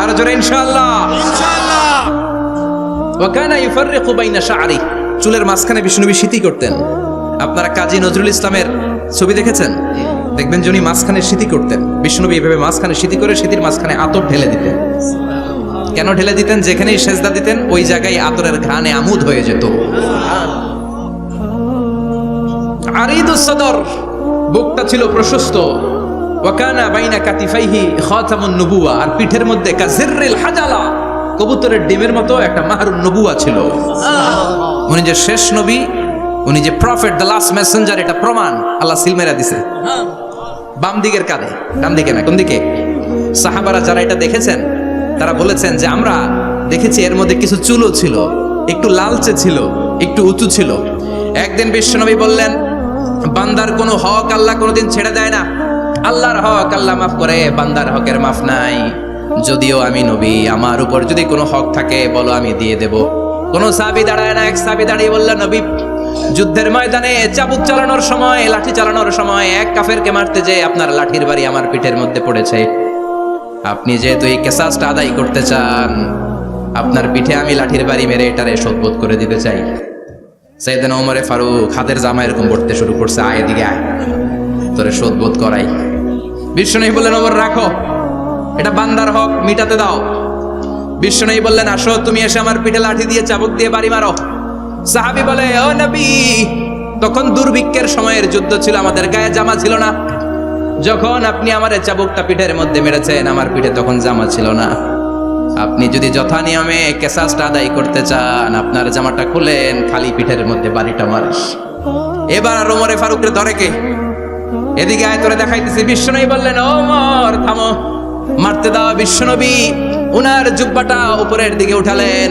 আর জোরে ইনশাআল্লাহ। ওয়া কানা ইউফাররিকু বাইনা শা'রি। চুলের মাঝখানে বিষ্ণুবী সিতি করতেন। আপনারা কাজী নজরুল ইসলামের ছবি দেখেছেন? দেখবেন যিনি মাঝখানে সিতি করতেন, বিষ্ণুবী এভাবে মাঝখানে সিতি করে সিতির মাঝখানে আতর ঢেলে দিতেন। কেন ঢেলে দিতেন? যেখানেই সেজদা দিতেন ওই জায়গায় আতরের ঘ্রাণে আমুদ হয়ে যেত। আরিদুস সদর, বুকটা ছিল প্রশস্ত। ওয়া কানা বাইনা কাতিফাইহি খাতামুন নবুওয়া, আর পিঠের মধ্যে কাজিররিল হাজালা, কবুতরের ডিমের মতো একটা মাহরুন নবুওয়া ছিল। উনি যে শেষ নবী, উনি যে প্রফেট, দ্য লাস্ট মেসেঞ্জার, এটা প্রমাণ আল্লাহ সিল মেরা দিছে। বাম দিকের কাঁধে, ডান দিকে না, কোন দিকে? সাহাবারা যারা এটা দেখেছেন তারা বলেছেন যে আমরা দেখেছি এর মধ্যে কিছু চুলও ছিল, একটু লালচে ছিল, একটু উঁচু ছিল। একদিন বিশ্বনবী বললেন, বান্দার কোনো হক আল্লাহ কোনোদিন ছেড়ে দেয় না। আল্লাহর হক আল্লাহ মাফ করে, বান্দার হকের মাফ নাই। যদিও আমি নবী, আমার উপর যদি কোনো হক থাকে বলো, আমি দিয়ে দেব। কোন সাহাবী দাঁড়ায় না, এক সাহাবী দাঁড়িয়ে বললেন, নবী, যুদ্ধের ময়দানে চাবুক চালানোর সময়, লাঠি চালানোর সময় এক কাফেরকে মারতে যেয়ে আপনার লাঠির বাড়ি আমার পিঠের মধ্যে পড়েছে। আপনি যেহেতু এই কেসাসটা আদায় করতে চান, আপনার পিঠে আমি লাঠির বাড়ি মেরে এটারে শোধবোধ করে দিতে চাই। সাইয়েদনা ওমরে ফারুক হাতের জামা এরকম পড়তে শুরু করছে, আয় এদিকে আয়, তোরে শোধবোধ করাই। বিশ্বনবী বললেন, ওমর রাখো, এটা বান্দার হক, মিটাতে দাও। বিশ্বনবী বললেন, আসো, তুমি এসে আমার পিঠে লাঠি দিয়ে চাবুক দিয়ে বাড়ি মারো। সাহাবী বলে, ও নবী, তখন দুর্ভিক্ষের সময়ের যুদ্ধ ছিল, আমাদের গায়ে জামা ছিল না। যখন আপনি আমার চাবুকটা পিঠের মধ্যে মেরেছেন, আমার পিঠে তখন জামা ছিল না। আপনি যদি যথা নিয়মে কেসাসটা আদায় করতে চান, আপনার জামাটা খুলেন, খালি পিঠের মধ্যে বাড়িটা মারিস। এবার আর ওমরে ফারুকের ধরে কে? এদিকে আয়, তোরে দেখাইতেছি। বিশ্বনবী বললেন, ওমর থামো, মারতে দাও। বিশ্বনবী উনার জুব্বাটা উপরের দিকে উঠালেন,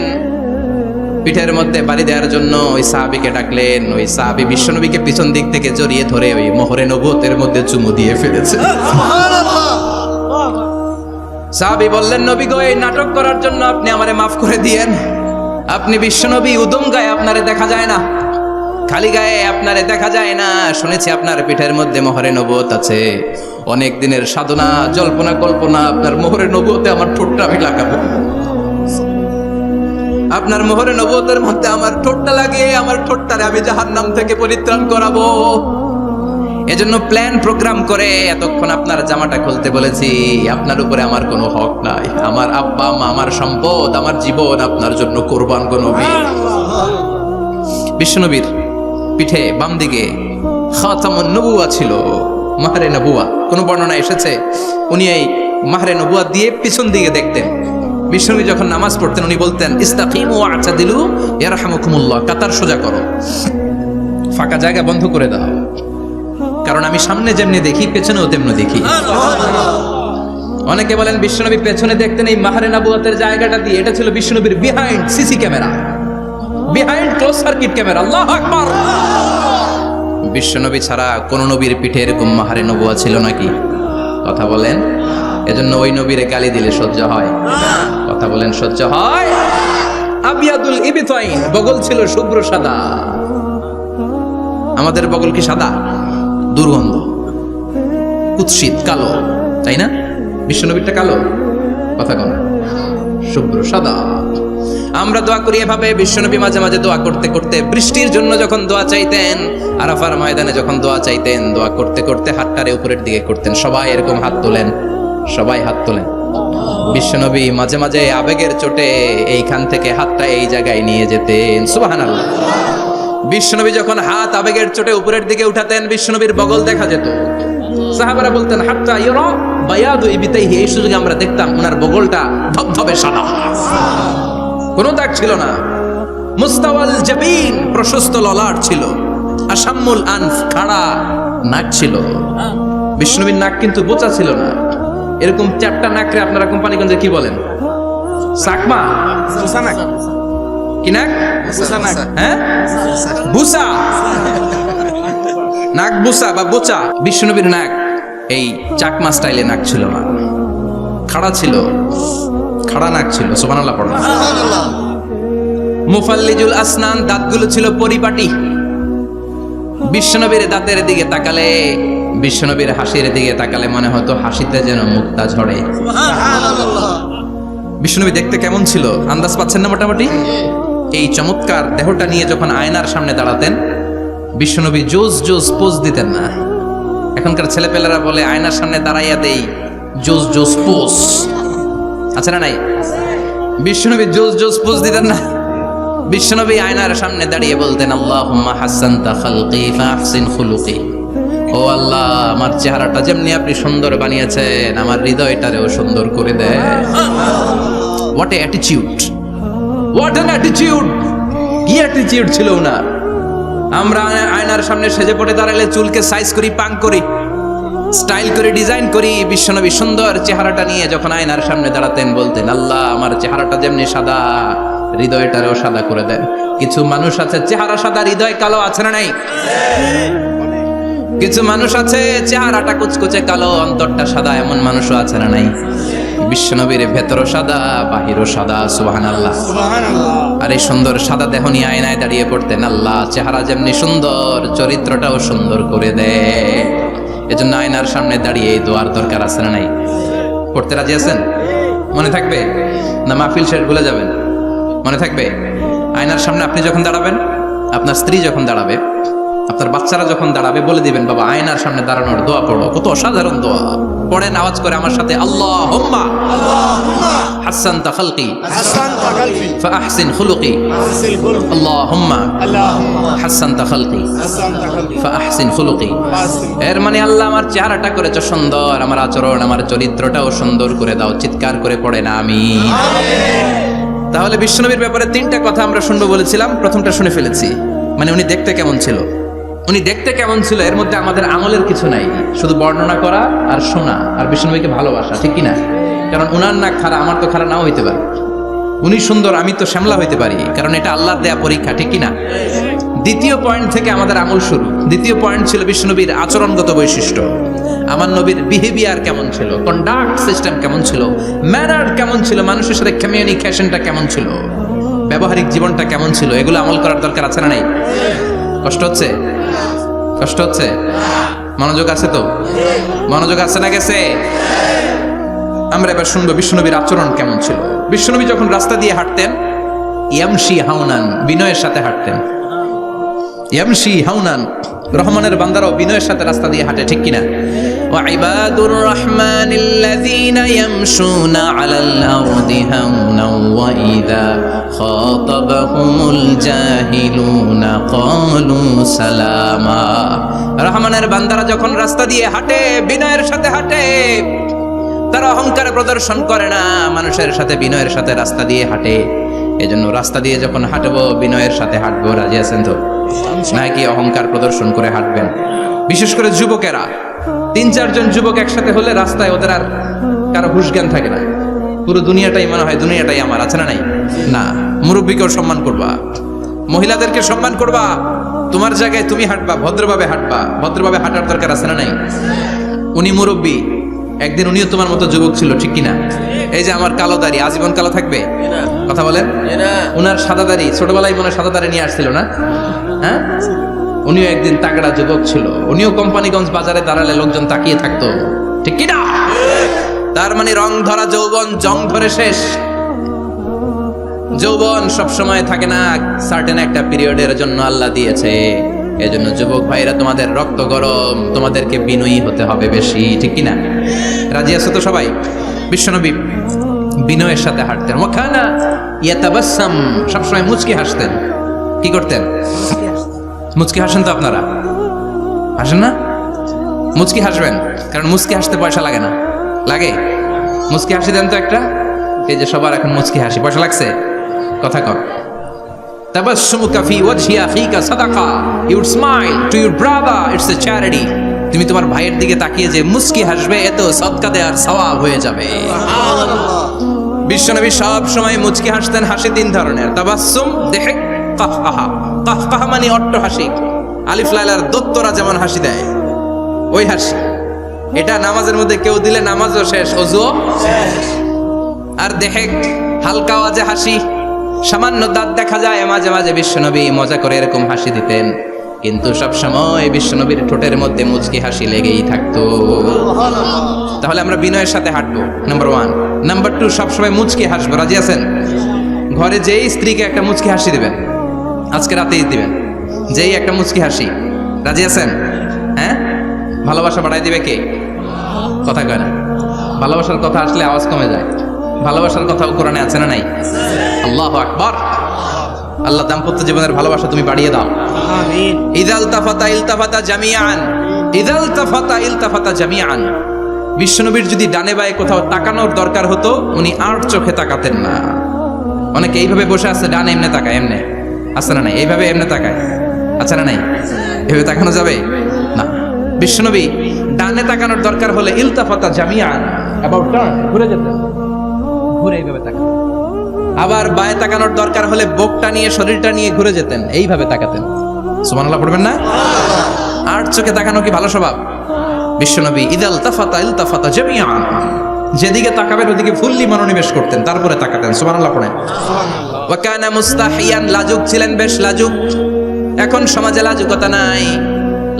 পিঠের মধ্যে বাড়ি দেওয়ার জন্য ওই সাহাবীকে ডাকলেন। ওই সাহাবী বিশ্বনবীকে পিছন দিক থেকে জড়িয়ে ধরে ওই মোহরে নবুয়তের মধ্যে চুমু দিয়ে ফেলেছে। সাহাবী বললেন, নবী গো, এই নাটক করার জন্য আপনি আমারে মাফ করে দিয়েন। আপনি বিশ্বনবী, উদম গায়ে আপনারে দেখা যায় না, খালি গায়ে আপনারে দেখা যায় না। শুনেছি আপনার পিঠের মধ্যে মোহরে নবুয়ত আছে। অনেক দিনের সাধনা, জল্পনা কল্পনা, আপনার মোহরে নবুয়তে আমার ঠোঁটটা আমি লাগাবো। আপনার মোহরে নবুয়তের মধ্যে আমার ঠোঁটটা লাগিয়ে আমার ঠোঁটটারে আমি জাহান্নাম থেকে পরিত্রাণ করাবো। এজন্য প্ল্যান প্রোগ্রাম করে এতক্ষণ আপনার জামাটা খুলতে বলেছি। আপনার উপরে আমার কোনো হক নাই। আমার আব্বা মা, আমার সম্পদ, আমার জীবন আপনার জন্য কোরবান গো নবী। বিশ্বনবীর পিঠে বাম দিকে খাতামুন নবুওয়া ছিল, মাহরে নবুওয়া। কোন বর্ণনা এসেছে উনি এই মাহরে নবুওয়া দিয়ে পিছন দিকে দেখতেন। বিশ্বনবী যখন নামাজ পড়তেন উনি বলতেন, ইস্তাকিমু ওয়া'তাদিলু ইয়ারহামুকুমুল্লাহ, কাতার সোজা করো, ফাঁকা জায়গা বন্ধ করে দাও, কারণ আমি সামনে যেমনি দেখি পেছনেও তেমনি দেখি। অনেকে বলেন বিশ্বনবী পেছনে দেখতেন এই মাহরে নবুওয়াতের জায়গাটা দিয়ে। এটা ছিল বিশ্বনবীর behind CC camera, behind close circuit camera. আল্লাহু আকবার। বিশ্বনবী ছাড়া কোন নবীর পিঠে এরকম মাহরে নবুওয়া ছিল নাকি? কথা বলেন। এজন্য ওই নবীরে গালি দিলে সহ্য হয়? কথা বলেন, সহ্য হয়? আবিয়াদুল ইবতাইন, বগল ছিল শুভ্র সাদা। আমাদের বগল কি সাদা? দুর্গন্ধ, কুৎসিত, কালো, তাই না? বিশ্বনবীরটা কালো? কথা কোন? শুভ্র সাদা। আমরা দোয়া করি এভাবে। বিশ্বনবী মাঝে মাঝে দোয়া করতে করতে, বৃষ্টির জন্য যখন দোয়া চাইতেন, আরাফার ময়দানে যখন দোয়া চাইতেন, দোয়া করতে করতে হাতটারে উপরের দিকে করতেন। সবাই এরকম হাত তোলেন, সবাই হাত তোলেন। বিশ্বনবী মাঝে মাঝে আবেগের চোটে এইখান থেকে হাতটা এই জায়গায় নিয়ে যেতেন। সুবহানাল্লাহ। বিশ্বনবী যখন হাত আবেগের চোটে উপরের দিকে উঠাতেন, বিশ্বনবীর বগল দেখা যেত। সাহাবারা বলতেন, হাত্তা ইউরা বায়াদু ইবতাইহি, এই সুযোগে আমরা দেখতাম ওনার বগলটা ধবধবে সাদা, কোনো দাগ ছিল না। মুস্তাওয়াল জাবিন, প্রশস্ত ললাট ছিল। আসাম্মুল আনফ, খাড়া নাক ছিল। বিশ্বনবীর নাক কিন্তু বোচা ছিল না। এরকম চারটা নাকরে আপনারা কোম্পানিগঞ্জে কি বলেন? সাকমা, কি নাক? হ্যাঁ, বুসা, নাক বুসা বা বোচা। বিশ্বনবীর নাক এই চাকমা স্টাইলে নাক ছিল না, খাড়া ছিল, খাড়া নাক ছিল। সুবহানাল্লাহ পড়ুন। মুফাল্লিজুল আসনান, দাঁতগুলো ছিল পরিপাটি। বিশ্বনবীর দাঁতের দিকে তাকালে, বিশ্বনবীর হাসির দিকে তাকালে মনে হতো হাসিতে যেন মুক্তা ঝরে। বিশ্বনবী দেখতে কেমন ছিল আন্দাজ পাচ্ছেন না মোটামুটি? এই চমৎকার দেহটা নিয়ে যখন আয়নার সামনে দাঁড়াতেন, বিশ্বনবী জোস জোস পোজ দিতেন না। এখনকার ছেলেপেলেরা বলে আয়নার সামনে দাঁড়াইয়া দেই জোস জোস পোজ, আছে না নাই? বিশ্বনবী জোস জোস পোজ দিতেন না। বিশ্বনবী আয়নার সামনে দাঁড়িয়ে বলতেন, আল্লাহুম্মা হাসানতা খালকি ফাহসিন খুলুকি। ও আল্লাহ, আমার চেহারাটা যেমনি আপনি সুন্দর বানিয়েছেন, আমার হৃদয়টারেও সুন্দর করে দেন। What a attitude, what an attitude! কি অ্যাটিটিউড ছিল ওনার! আমরা আয়নার সামনে সেজে পড়ে দাঁড়ালে চুলকে সাইজ করি, পাং করি, স্টাইল করে, ডিজাইন করি। বিশ্বনবী সুন্দর চেহারাটা নিয়ে যখন আয়নার সামনে দাঁড়াতেন বলতেন, আল্লাহ, আমার চেহারাটা যেমনি সাদা, হৃদয়টারেও সাদা করে দেন। কিছু মানুষ আছে চেহারা সাদা, হৃদয় কালো, আছে না নাই? কিছু মানুষ আছে চেহারাটা কুচকুচে কালো, অন্তরটা সাদা, এমন মানুষও আছে না নাই? বিশ্বনবীর ভেতরও সাদা, বাহিরও সাদা। সুবহানাল্লাহ। আর এই সুন্দর সাদা দেহ নিয়ে আয়নায় দাঁড়িয়ে পড়তেন, আল্লাহ, চেহারা যেমনি সুন্দর, চরিত্রটাও সুন্দর করে দে। এজন্য আয়নার সামনে দাঁড়িয়ে এই দোয়ার দরকার আছে না নাই? পড়তে রাজি আছেন? মনে থাকবে না মাহফিল শেষ ভুলে যাবেন? মনে থাকবে? আয়নার সামনে আপনি যখন দাঁড়াবেন, আপনার স্ত্রী যখন দাঁড়াবে, আপনার বাচ্চারা যখন দাঁড়াবে, বলে দিবেন, বাবা, আয়নার সামনে দাঁড়ানোর দোয়া পড়ো। কত অসাধারণ দোয়া! পড়েন আওয়াজ করে আমার সাথে, আল্লাহুম্মা হাসানতা খালকি ফাহসিন খুলুকি। আল্লাহুম্মা হাসানতা খালকি ফাহসিন খুলুকি। এর মানে, আল্লাহ, আমার চেহারাটা করেছো সুন্দর, আমার আচরণ, আমার চরিত্রটাও সুন্দর করে দাও। চিৎকার করে পড়েন আমিন। তাহলে বিশ্বনবীর ব্যাপারে 3টা কথা আমরা শুনবো বলেছিলাম, প্রথমটা শুনে ফেলেছি। মানে উনি দেখতে কেমন ছিল, উনি দেখতে কেমন ছিল, এর মধ্যে আমাদের আমলের কিছু নাই, শুধু বর্ণনা করা আর শোনা আর বিশ্বনবীকে ভালোবাসা, ঠিক কিনা? কারণ উনার না খাড়া, আমার তো খাড়া নাও হইতে পারে। উনি সুন্দর, আমি তো শ্যামলা হইতে পারি, কারণ এটা আল্লাহর দেয়া পরীক্ষা, ঠিক কিনা? দ্বিতীয় পয়েন্ট থেকে আমাদের আমল শুরু। দ্বিতীয় পয়েন্ট ছিল বিশ্বনবীর আচরণগত বৈশিষ্ট্য। আমার নবীর বিহেভিয়ার কেমন ছিল, কন্ডাক্ট সিস্টেম কেমন ছিল, ম্যানার কেমন ছিল, মানুষের সাথে কমিউনিকেশনটা কেমন ছিল, ব্যবহারিক জীবনটা কেমন ছিল, এগুলো আমল করার দরকার আছে না নাই? কষ্ট হচ্ছে? কষ্ট হচ্ছে? মনোযোগ আছে তো? মনোযোগ আছে না গেছে? আমরা এবার শুনবো বিশ্বনবীর আচরণ কেমন ছিল। বিশ্বনবী যখন রাস্তা দিয়ে হাঁটতেন, ইয়ামশি হাউনান, বিনয়ের সাথে হাঁটতেন। ইয়ামশি হাউনান, রহমানের বান্দারাও বিনয়ের সাথে রাস্তা দিয়ে হাঁটে, ঠিক কিনা? ওয়া ইবাদুর রহমানিল্লাযীনা ইয়ামশুনা আলাল আরদি হাওনাও ওয়া ইযা খাতাবাহুমুল জাহিলুনা ক্বালু সালামা। রহমানের বান্দারা যখন রাস্তা দিয়ে হাঁটে, বিনয়ের সাথে হাঁটে, তারা অহংকার প্রদর্শন করে না, মানুষের সাথে বিনয়ের সাথে রাস্তা দিয়ে হাঁটে। এজন্য রাস্তা দিয়ে যখন হাঁটবো, বিনয়ের সাথে হাঁটবো। রাজি আছেন তো? নাকি অহংকার প্রদর্শন করে হাঁটবেন? বিশেষ করে যুবকেরা, 3-4 জন যুবক একসাথে হলে রাস্তায় ওদের আর কারো হুঁশ জ্ঞান থাকে না, পুরো দুনিয়াটাই মনে হয় দুনিয়াটাই আমার, আছে না নাই? না, মুরব্বীকেও সম্মান করবা, মহিলাদেরকে সম্মান করবা, তোমার জায়গায় তুমি হাঁটবা, ভদ্রভাবে হাঁটবা। ভদ্রভাবে হাঁটার দরকার আছে না নাই? উনি মুরব্বী, একদিন উনিও তোমার মতো যুবক ছিল, ঠিক কিনা? এই যে আমার কালো দাড়ি, আজীবন কালো থাকবে? কথা বলেন। উনার সাদা দাড়ি, ছোটবেলায় মনে সাদা দাড়ি নিয়ে আসছিল না? হ্যাঁ, উনিও একদিন তাগড়া যুবক ছিল। উনিও কোম্পানিগঞ্জ বাজারে দাঁড়ালে লোকজন তাকিয়ে থাকতো, ঠিক কিনা? তার মানে রং ধরা যৌবন জং ধরে শেষ। যৌবন সব সময় থাকে না, সার্টেন একটা পিরিয়ডের জন্য আল্লাহ দিয়েছে। এজন্য যুবক ভাইরা, তোমাদের রক্ত গরম, তোমাদেরকে বিনয়ী হতে হবে বেশি, ঠিক কিনা? রাজি আছো তো সবাই? বিশ্বনবী বিনয়ের সাথে হাঁটতেন। ওয়াকানা ইয়াতাবাসসাম, সবসময় মুচকি হাসতেন। কি করতেন? মুচকি হাসেন তো আপনারা? হাসেন না? মুচকি হাসবেন, কারণ মুচকি হাসতে পয়সা লাগে না। লাগে? মুচকি হাসি দেন তো একটা। এই যে সবার এখন মুচকি হাসি, পয়সা লাগছে? কথা কর। তাবাসসুমুকা ফি ওয়াজহি আখিকা সাদাকা, you would smile to your brother, it's a charity. তুমি তোমার ভাইয়ের দিকে তাকিয়ে যে মুচকি হাসবে, এত সদকা দেওয়ার সওয়াব হয়ে যাবে। বিশ্বনবী সব সময় মুচকি হাসতেন। হাসি 3 ধরনের, তাবাসসুম, দেহেক, কাহকাহা। কাহকাহা মানে অট্ট হাসি, আলিফ লাইলার দত্তরা যেমন হাসি দেয়, ওই হাসি। এটা নামাজের মধ্যে কেউ দিলে নামাজও শেষ, ওযুও শেষ। আর দেহেক, হালকা আওয়াজে হাসি, সামান্য দাঁত দেখা যায় মাঝে মাঝে। বিশ্বনবী মজা করে এরকম হাসি দিতেন, কিন্তু সব সময় বিশ্বনবীর ঠোঁটের মধ্যে মুচকি হাসি লেগেই থাকতো। তাহলে আমরা বিনয়ের সাথে হাঁটবো, নাম্বার 1। নাম্বার 2, সবসময় মুচকি হাসবো। রাজি আছেন? ঘরে যেই স্ত্রীকে একটা মুচকি হাসি দিবেন, আজকে রাতেই দিবেন, যেই একটা মুচকি হাসি। রাজি আছেন? হ্যাঁ, ভালোবাসা বাড়াই দিবে কে? কথা কয় না। ভালোবাসার কথা আসলে আওয়াজ কমে যায়। ভালোবাসার কথাও কোরআনে আছে না নাই? আল্লাহু আকবার। আল্লাহ দাম্পত্য জীবনের ভালোবাসা তুমি বাড়িয়ে দাও। আমিন। ইদাল তাফাতা ইলতাফাতা জামিআন, ইদাল তাফাতা ইলতাফাতা জামিআন। বিশ্বনবীর যদি ডানে বায়ে কোথাও তাকানোর দরকার হতো উনি আর চোখে তাকাতেন না। অনেকে এইভাবে বসে আছে, ডানে এমনে তাকায়, এমনে আছে না নাই? এইভাবে এমনে তাকায়, আছে না নাই? এভাবে তাকানো যাবে না। বিশ্বনবী ডানে তাকানোর দরকার হলে ইলতাফাতা জামিআন, অ্যাবাউট টার্ন, ঘুরে যেতেন, ঘুরে এইভাবে তাকাতেন। আবার বায়ে তাকানোর দরকার হলে বুকটা নিয়ে শরীরটা নিয়ে ঘুরে যেতেন, এইভাবে তাকাতেন। সুবহানাল্লাহ পড়বেন না? আর চোখে তাকানো কি ভালো স্বভাব? বিশ্বনবী ইদাল তাফাতা ইলতাফাতা জামিআন, যেদিকে তাকাবেন ওদিকে ফুললি মনোনিবেশ করতেন, তারপরে তাকাতেন। সুবহানাল্লাহ পড়েন। ওয়া কানা মুস্তাহিয়ান, লাজুক ছিলেন, বেশ লাজুক। এখন সমাজে লাজুকতা নাই,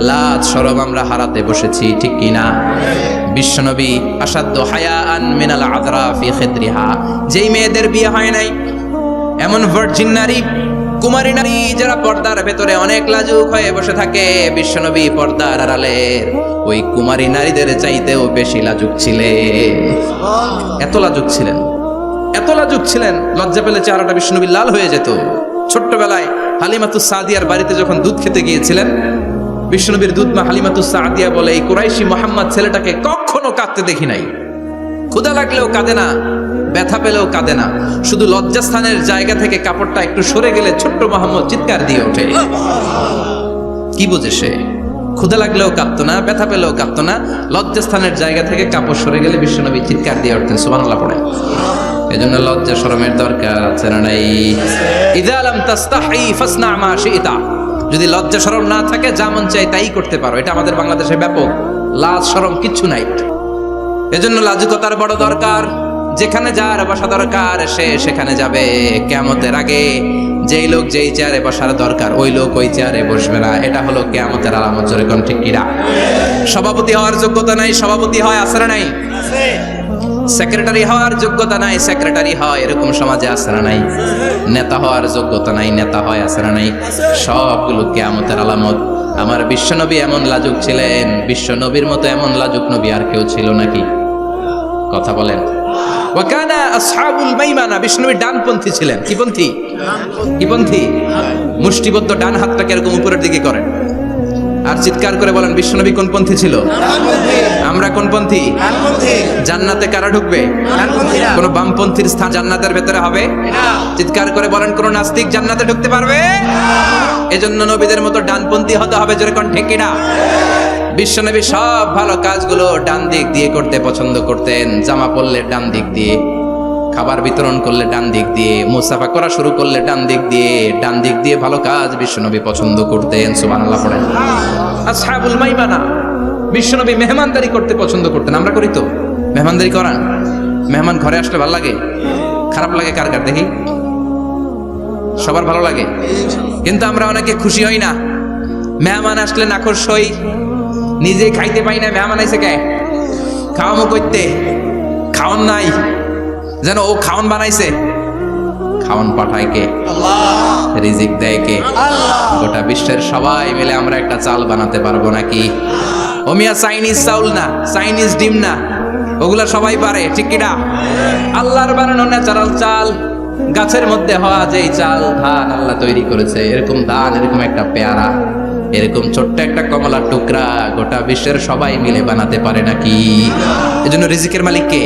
লাজ শরম আমরা হারাতে বসেছি, ঠিক কি না? বিশ্বনবী আসাদ্দু হায়াআন মিনাল আযরা ফি খিদরিহা, যেই মেয়েদের বিয়ে হয় নাই, এমন ভার্জিন নারী, কুমারী নারী যারা পর্দার ভেতরে অনেক লাজুক হয়ে বসে থাকে, বিশ্বনবী পর্দার আড়ালের ওই কুমারী নারীদের চাইতেও বেশি লাজুক ছিলেন। এত লাজুক ছিলেন, এত লাজুক ছিলেন, লজ্জা পেলে চেহারাটা বিশ্বনবী লাল হয়ে যেত। ছোট্টবেলায় হালিমাতুস সাদিয়ার বাড়িতে যখন দুধ খেতে গিয়েছিলেন, বিশ্বনবীর দুধ মা হালিমাতুস সাদিয়া বলে, এই কুরাইশি মুহাম্মদ ছেলেটাকে কখনো কাঁদতে দেখি নাই। ক্ষুধা লাগলেও কাঁদে না, ব্যথা পেলেও কাঁদে না, শুধু লজ্জাস্থানের জায়গা থেকে কাপড়টা একটু সরে গেলে ছোট্ট মোহাম্মদ চিৎকার দিয়ে ওঠে। কি বোঝে সে? ক্ষুধা লাগলেও কাঁদতো না, ব্যথা পেলেও কাঁদতো না, লজ্জাস্থানের জায়গা থেকে কাপড় সরে গেলে বিশ্বনবী চিৎকার দিয়ে উঠতেন। সুবহানাল্লাহ পড়ে। এজন্য লজ্জা শরমের দরকার আছে না নাই? ইযা লাম তাস্তাহি ফাসনা মা শি'তা, যদি লজ্জা শরম না থাকে যা মন চাই তাই করতে পারো। এটা আমাদের বাংলাদেশে ব্যাপক, লাজ শরম কিচ্ছু নাই। এজন্য লাজুকতার বড় দরকার। যেখানে যার বসা দরকার সে সেখানে যাবে। কিয়ামতের আগে যেই লোক যেই চেয়ারে বসার দরকার ওই লোক ওই চেয়ারে বসবে না। এটা হলো কিয়ামতের আলামত। জোরে কোন ঠিক কিনা? সভাপতি হওয়ার যোগ্যতা নাই, সভাপতি হয়, আছে না নাই? সেক্রেটারি হওয়ার যোগ্যতা নাই, সেক্রেটারি হয়, এরকম সমাজে আছে না নাই? নেতা হওয়ার যোগ্যতা নাই, নেতা হয়, আছে না নাই? সবগুলো কিয়ামতের আলামত। আমার বিশ্বনবী এমন লাজুক ছিলেন, বিশ্বনবীর মতো এমন লাজুক নবী আর কেউ ছিল নাকি? কথা বলেন। ওয়া কানা আসহাবুল মাইমানা, বিশ্বনবী ডানপন্থী ছিলেন। কি পন্থী? কি পন্থী? মুষ্টিবদ্ধ ডান হাতটাকে এরকম উপরের দিকে করেন আর চিৎকার করে বলেন, বিশ্বনবী কোন পন্থী ছিল? আমরা কোন পন্থী? জান্নাতে কারা ঢুকবে? কোন বামপন্থীর স্থান জান্নাতের ভেতরে হবে? চিৎকার করে বলেন, কোন নাস্তিক জান্নাতে ঢুকতে পারবে? এজন্য নবীদের মতো ডানপন্থী হতে হবে। জোরে কোন ঠিক কিনা? বিশ্বনবী সব ভালো কাজগুলো ডান দিক দিয়ে করতে পছন্দ করতেন। জামা পরলে ডান দিক দিয়ে, খাবার বিতরণ করলে ডান দিক দিয়ে, মুসাফা করা শুরু করলে ডান দিক দিয়ে, ডান দিক দিয়ে ভালো কাজ বিশ্বনবী পছন্দ করতেন। সুবহানাল্লাহ পড়েন। আসহাবুল মাইমানা, বিশ্বনবী মেহমানদারি করতে পছন্দ করতেন। আমরা করি তো? মেহমানদারি করান? মেহমান ঘরে আসলে ভালো লাগে? খারাপ লাগে কার কার দেখি? সবার ভালো লাগে, কিন্তু আমরা অনেকে খুশি হই না। মেহমান আসলে নাখোশ হই, নিজেই খাইতে পাই না। মেহমান আইছে কে? খাওয়ামো করতে, খাওয়ান নাই, যেন ও খাওয়ান বানাইছে। খাওয়ান পাঠায় কে? আল্লাহ। রিজিক দেয় কে? আল্লাহ। গোটা বিশ্বের সবাই মিলে আমরা একটা চাল বানাতে পারবো নাকি? ও মিয়া চাইনিজ চাউল না, চাইনিজ ডিম না, ওগুলা সবাই পারে, ঠিক কিনা? আল্লাহর বানানো ন্যাচারাল চাল, গাছের মধ্যে হওয়া যেই চাল, ধান আল্লাহ তৈরি করেছে, এরকম ধান, এরকম একটা পেয়ারা, এরকম ছোট্ট একটা কমলার টুকরা গোটা বিশ্বের সবাই মিলে বানাতে পারে নাকি? এজন্য রিজিকের মালিক কে?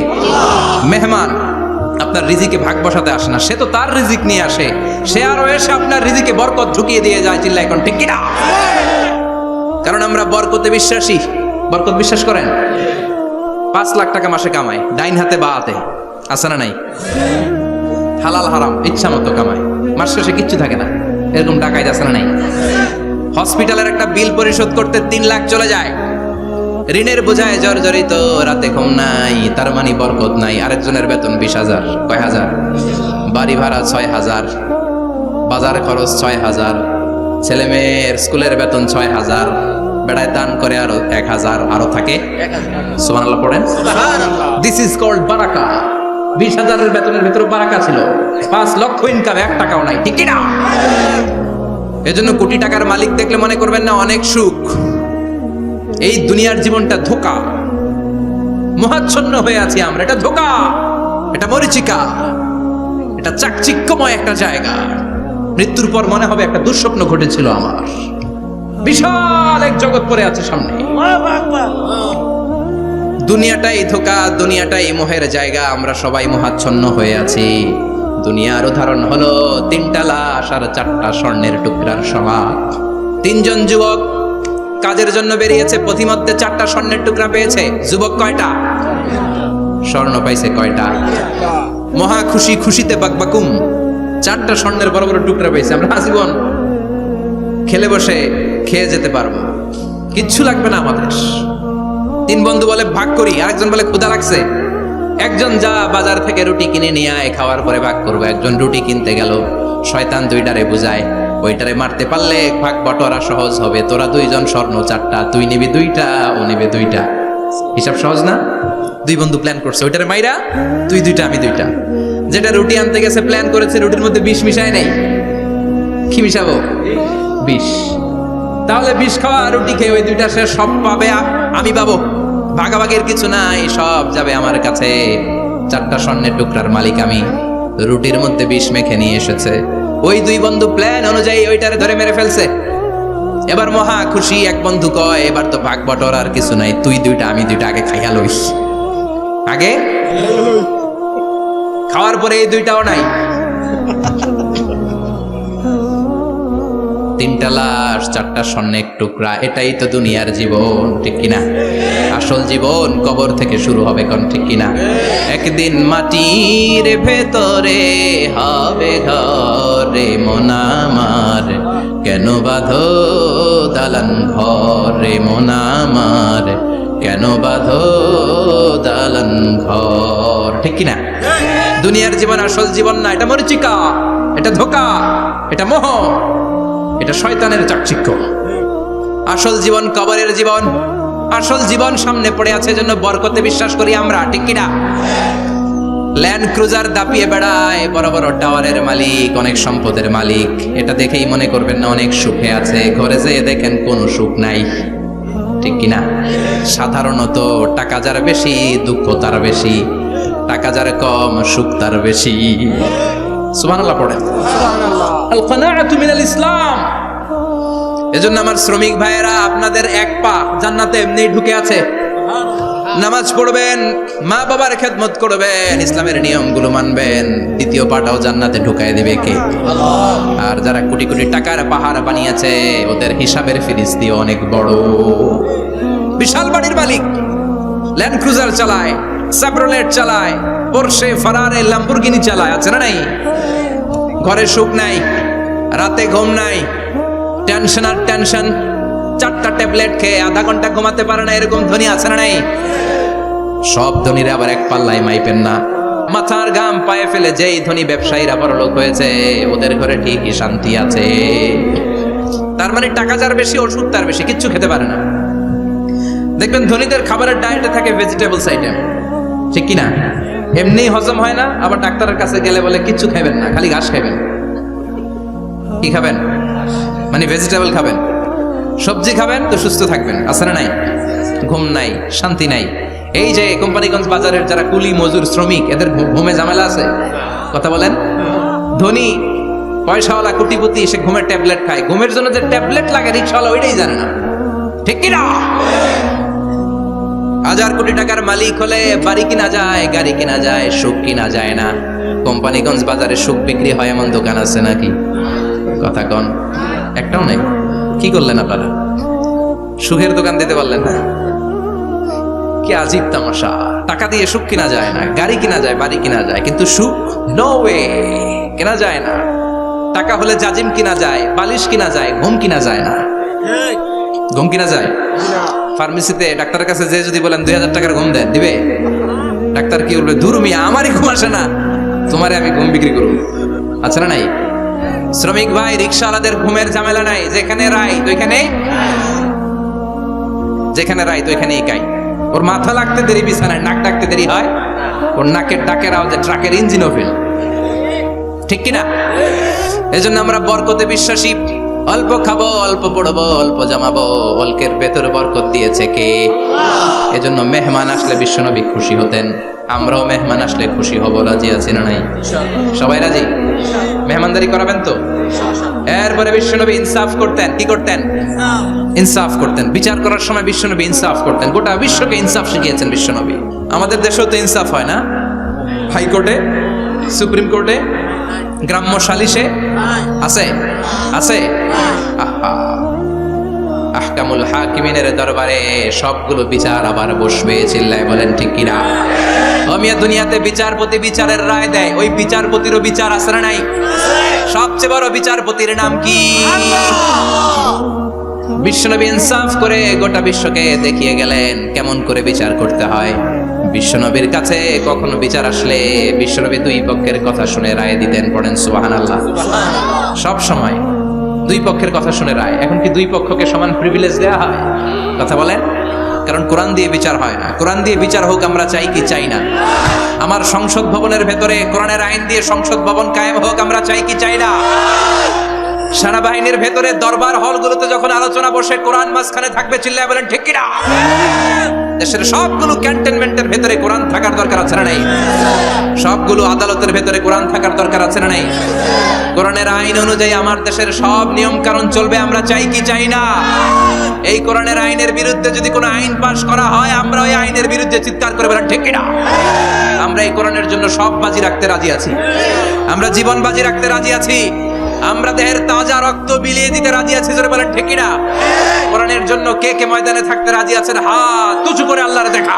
মেহমান আপনার রিজিকে ভাগ বসাতে আসে না, সে তো তার রিজিক নিয়ে আসে। সে আরো এসে আপনার রিজিকে বরকত ঢুকিয়ে দিয়ে যায়। চিল্লা এখন ঠিক কিনা? কারণ আমরা বরকতে বিশ্বাসী। বরকত বিশ্বাস করেন? 5 লাখ টাকা মাসে কামায়, ডাইন হাতে বা হাতে, আছে না নাই? হালাল হারাম ইচ্ছা মতো কামায়, মাস শেষে কিচ্ছু থাকে না, এরকম টাকায় আছে না নাই? হসপিটালের একটা বিল পরিশোধ করতে 3 লাখ চলে যায়, ঋণের বোঝায় জর্জরিত, রাতে ঘুম নাই, তার মানে বরকত নাই। আরেকজনের বেতন 20,000, কয় হাজার? বাড়ি ভাড়া 6,000, বাজার খরচ 6,000, ছেলে মেয়ের স্কুলের বেতন 6,000, বেড়ায় দান করে আরো 1,000, আরো থাকে। সুবহানাল্লাহ পড়েন। দিস ইজ কল্ড বারাকা। 20,000-এর বেতনের ভেতরে বারাকা ছিল। 5 লক্ষ ইনকাম, 1 টাকাও নাই, ঠিক না? এজন্য কোটি টাকার মালিক দেখলে মনে করবেন না অনেক সুখ। এই দুনিয়ার জীবনটা ধোঁকা, মোহাচ্ছন্ন হয়ে আছি আমরা। এটা ধোঁকা, এটা মরিচিকা, এটা চাকচিক্যময় একটা জায়গা। মৃত্যুর পর মনে হবে একটা দুঃস্বপ্ন ঘটেছিল আমার, বিশাল এক জগৎ পড়ে আছে সামনে। দুনিয়াটাই ধোঁকা, দুনিয়াটাই মোহের জায়গা, আমরা সবাই মোহাচ্ছন্ন হয়ে আছি। দুনিয়ার উদাহরণ হলো 3টা লাশ আর 4টা স্বর্ণের টুকরার সমাজ। 3জন যুবক কাজের জন্য বেরিয়েছে, পথিমধ্যে 4টা স্বর্ণের টুকরা পেয়েছে। যুবক কয়টা? স্বর্ণ পাইছে কয়টা? মহা খুশি, খুশিতে বাকবাকুম, 4টা স্বর্ণের বড় বড় টুকরা পেয়েছে। আমরা আজীবন খেলে বসে খেয়ে যেতে পারবো, কিচ্ছু লাগবে না আমাদের। 3 বন্ধু বলে ভাগ করি, আরেকজন বলে ক্ষুধা লাগছে। একজন যা বাজার থেকে রুটি কিনে নিয়ে আয়, খাওয়ার পরে ভাগ করবো। একজন রুটি কিনতে গেল, শয়তান 2টারে বুঝায়, ওইটারে মারতে পারলে ভাগ বটোয়ারা সহজ হবে। তোরা 2জন স্বর্ণ 4টা, তুই নিবি 2টা, ও নিবে 2টা। হিসাব সহজ না? 2 বন্ধু প্ল্যান করছে, ওইটারে মাইরা তুই 2টা, আমি 2টা। যেটা রুটি আনতে গেছে প্ল্যান করেছে, রুটির মধ্যে বিষ মিশায় নেই। কি মিশাবো? বিষ। তাহলে বিষ খাওয়া রুটি খেয়ে ওই 2টা সে সব পাবে, আমি পাবো। ভাগাভাগির কিছু নাই, সব যাবে আমার কাছে। 4টা স্বর্ণের টুকরার মালিক আমি। রুটির মধ্যে বিষ মেখে নিয়ে এসেছে। ওই 2 বন্ধু প্ল্যান অনুযায়ী ওইটারে ধরে মেরে ফেলছে। এবার মহা খুশি। এক বন্ধু কয়, এবার তো ভাগ বটর আর কিছু নাই, তুই 2টা, আমি 2টা, আগে খাইয়া লইস। আগে খাওয়ার পরে এই 2টাও নাই। 3টা লাশ, 4টা স্বর্ণের টুকরা, এটাই তো দুনিয়ার জীবন, ঠিক কিনা? আসল জীবন কবর থেকে শুরু হবে, কোন ঠিক কিনা? একদিন মাটির ভেতরে হবে ঘরে মন আমার, কেন বাঁধো দালান ঘরে মন আমার, কেন বাঁধো দালান ঘর, ঠিক কিনা? দুনিয়ার জীবন আসল জীবন না, এটা মরিচিকা, এটা ধোঁকা, এটা মোহ, এটা শয়তানের চাকচিক্য। আসল জীবন কবরের জীবন। আসল জীবন সামনে পড়ে আছে, জন্য বরকতে বিশ্বাস করি আমরা, ঠিক কিনা? ল্যান্ড ক্রুজার দাপিয়ে বেড়ায়, বড় বড় টাওয়ারের মালিক, অনেক সম্পদের মালিক। এটা দেখেই মনে করবেন না অনেক সুখে আছে, ঘরে যেয়ে দেখেন কোনো সুখ নাই, ঠিক কিনা? সাধারণত টাকা যার বেশি, দুঃখ তার বেশি, টাকা যার কম, সুখ তার বেশি। সুবহানাল্লাহ পড়েন। আল কানাআতু মিনাল ইসলাম। এজন্য আমার শ্রমিক ভাইয়েরা, আপনাদের এক পা জান্নাতে এমনি ঢুকে আছে। নামাজ পড়বেন, মা বাবার খেদমত করবেন, ইসলামের নিয়মগুলো মানবেন, 2য় পাটাও জান্নাতে ঢুকায় দিবে কে? আর যারা কোটি কোটি টাকার পাহাড় বানিয়েছে, ওদের হিসাবের ফিরিস্তি অনেক বড়। বিশাল বাড়ির মালিক, ল্যান্ড ক্রুজার চালায়, সাবরোলেট চালায়, পোরশে, ফারারে, ল্যাম্বরগিনি চালায়, আছে না নাই? ঘরে সুখ নাই, রাতে ঘুম নাই, টেনশন আর টেনশন। 4টা ট্যাবলেট খেয়ে আধা ঘন্টা ঘুমাতে পারে না, এরকম ধনী আছে না নাই? সব ধনীরা আবার এক পাল্লায় মাইপেন না। মাথার ঘাম পায়ে ফেলে যেই ধনী ব্যবসায়ীরা বড়লোক হয়েছে, ওদের ঘরে ঠিকই শান্তি আছে। তার মানে টাকা যার বেশি, ওষুধ তার বেশি, কিচ্ছু খেতে পারে না। দেখবেন ধনীদের খাবারের ডায়েটে থাকে ভেজিটেবলস আইটেম, ঠিক কিনা? এমনি হজম হয় না, আবার ডাক্তারের কাছে গেলে বলে কিচ্ছু খাবেন না, খালি ঘাস খাবেন। কি খাবেন? মানে ভেজিটেবল খাবেন, সবজি খাবেন তো সুস্থ থাকবেন, আছে না নাই? ঘুম নাই, শান্তি নাই। এই যে কোম্পানিগঞ্জ বাজারের যারা কুলি মজুর শ্রমিক, এদের ঘুমে ঝামেলা আছে? কথা বলেন। ধনী পয়সাওয়ালা কোটিপতি, সে ঘুমের ট্যাবলেট খায়। ঘুমের জন্য যে ট্যাবলেট লাগে রিক্সাওয়ালা ওইটাই জানে না, ঠিক কিনা? 1000 কোটি টাকার মালিক হলে বাড়ি কিনা যায়, গাড়ি কিনা যায়, সুখ কিনা যায় না। কোম্পানিগঞ্জ বাজারে সুখ বিক্রি হয় এমন দোকান আছে নাকি? কথা কন, একটাও নেই। কি করলেন আপনারা? সুখের দোকান দিতে পারলেন না? কি আজীব তামাশা। টাকা দিয়ে সুখ কিনা যায় না, গাড়ি কিনা যায়, বাড়ি কিনা যায়, কিন্তু সুখ নো ওয়ে, কেনা যায় না। টাকা হলে জাজিম কিনা যায়, বালিশ কিনা যায়, ঘুম কিনা যায় না। ঘুম কিনা যায়? ফার্মেসিতে ডাক্তারের কাছে যে যদি বলেন 2000 টাকার ঘুম দেন, দিবে? ডাক্তার কি বলবে? দূর মিয়া, আমারই ঘুম আসে না, তোমারে আমি ঘুম বিক্রি করব। আচ্ছা না নাই? শ্রমিক ভাই, রিক্সাওয়ালাদের ঘুমের ঝামেলা নাই। যেখানে রাই তো ওইখানেই, যেখানে রাই তো ওইখানেই কাই। ওর মাথা লাগতে দেরি বিছানায়, নাক ডাকতে দেরি হয়, ওর নাকের ডাকের আওয়াজে ট্রাকের ইঞ্জিনও ফেল, ঠিক কিনা? এজন্য আমরা বরকতে বিশ্বাসী। অল্প খাবো, অল্প পড়বো, অল্প জমাবো, অল্পের ভেতর বরকত দিয়েছে কে? এজন্য মেহমান আসলে বিশ্বনবী খুশি হতেন। আমরাও মেহমান আসলে খুশি হব, রাজি আছি না নাই? সবাই রাজি? মেহমানদারি করাবেন তো? এরপরে বিশ্বনবী ইনসাফ করতেন। কি করতেন? ইনসাফ করতেন। বিচার করার সময় বিশ্বনবী ইনসাফ করতেন। গোটা বিশ্বকে ইনসাফ শিখিয়েছেন বিশ্বনবী। আমাদের দেশেও তো ইনসাফ হয় না? হাইকোর্টে, সুপ্রিম কোর্টে, গ্রাম্য সালিশে আছে আছে। আহা, আহকামুল হাকিমিনের দরবারে সবগুলো বিচার আবার বসবে। চিল্লায় বলেন ঠিক কিনা? আমিয়া দুনিয়াতে বিচারপতি বিচারের রায় দেয়, ওই বিচারপতিরও বিচার আছে না নাই? সবচেয়ে বড় বিচারপতির নাম কি? বিশ্বনবী ইনসাফ করে গোটা বিশ্বকে দেখিয়ে গেলেন কেমন করে বিচার করতে হয়। বিশ্বনবীর কাছে কখনো বিচার আসলে বিশ্বনবী দুই পক্ষের কথা শুনে রায় দিতেন। পড়েন সুবহানাল্লাহ। সব সময় দুই পক্ষের কথা শুনে রায়। এখন কি দুই পক্ষকে সমান প্রিভিলেজ দেওয়া হয়? কথা বলেন। কারণ কোরআন দিয়ে বিচার হয় না। কোরআন দিয়ে বিচার হোক আমরা চাই কি চাই না? আমার সংসদ ভবনের ভেতরে কোরআনের আইন দিয়ে সংসদ ভবন কায়েম হোক আমরা চাই কি চাই না? সেনাবাহিনীর ভেতরে দরবার হলগুলোতে যখন আলোচনা বসে কোরআন মাঝখানে থাকবে। চিল্লায় বলেন ঠিক কিনা? দেশের সবগুলো ক্যান্টনমেন্টের ভেতরে কোরআন থাকার দরকার আছে না নাই? সবগুলো আদালতের ভেতরে কোরআন থাকার দরকার আছে না নাই? কোরআনের আইন অনুযায়ী আমার দেশের সব নিয়ম কানুন চলবে আমরা চাই কি চাই না? এই কোরআনের আইনের বিরুদ্ধে যদি কোনো আইন পাশ করা হয় আমরা ওই আইনের বিরুদ্ধে চিৎকার করে বলেন ঠিক কিনা? আমরা এই কোরআনের জন্য সব বাজি রাখতে রাজি আছি। আমরা জীবন বাজি রাখতে রাজি আছি। আমরা দেহের তাজা রক্ত বিলিয়ে দিতে রাজি আছি। জোরে বলেন ঠিক কিনা? কোরআনের জন্য কে কে ময়দানে থাকতে রাজি আছেন? হাত উঁচু করে আল্লাহর দেখা।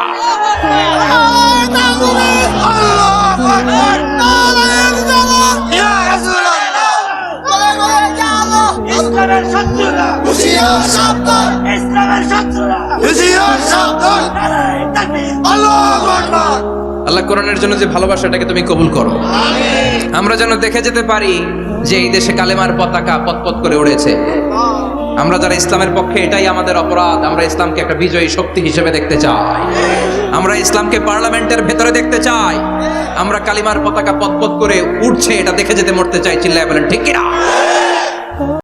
ইসলামের শত্রুরা হুঁশিয়ার সাবধান, ইসলামের শত্রুরা হুঁশিয়ার সাবধান। আল্লাহু আকবার। আল্লাহ কোরআনের জন্য যে ভালোবাসা এটাকে তুমি কবুল করো। আমরা যেন দেখে যেতে পারি যে এই দেশে কালেমার পতাকা পতপত করে উড়েছে। আমরা যারা ইসলামের পক্ষে এটাই আমাদের অপরাধ। আমরা ইসলামকে একটা বিজয়ী শক্তি হিসেবে দেখতে চাই। আমরা ইসলামকে পার্লামেন্টের ভেতরে দেখতে চাই। আমরা কালিমার পতাকা পতপত করে উঠছে এটা দেখে যেতে মরতে চাই। চিল্লায় বলেন ঠিক কিনা?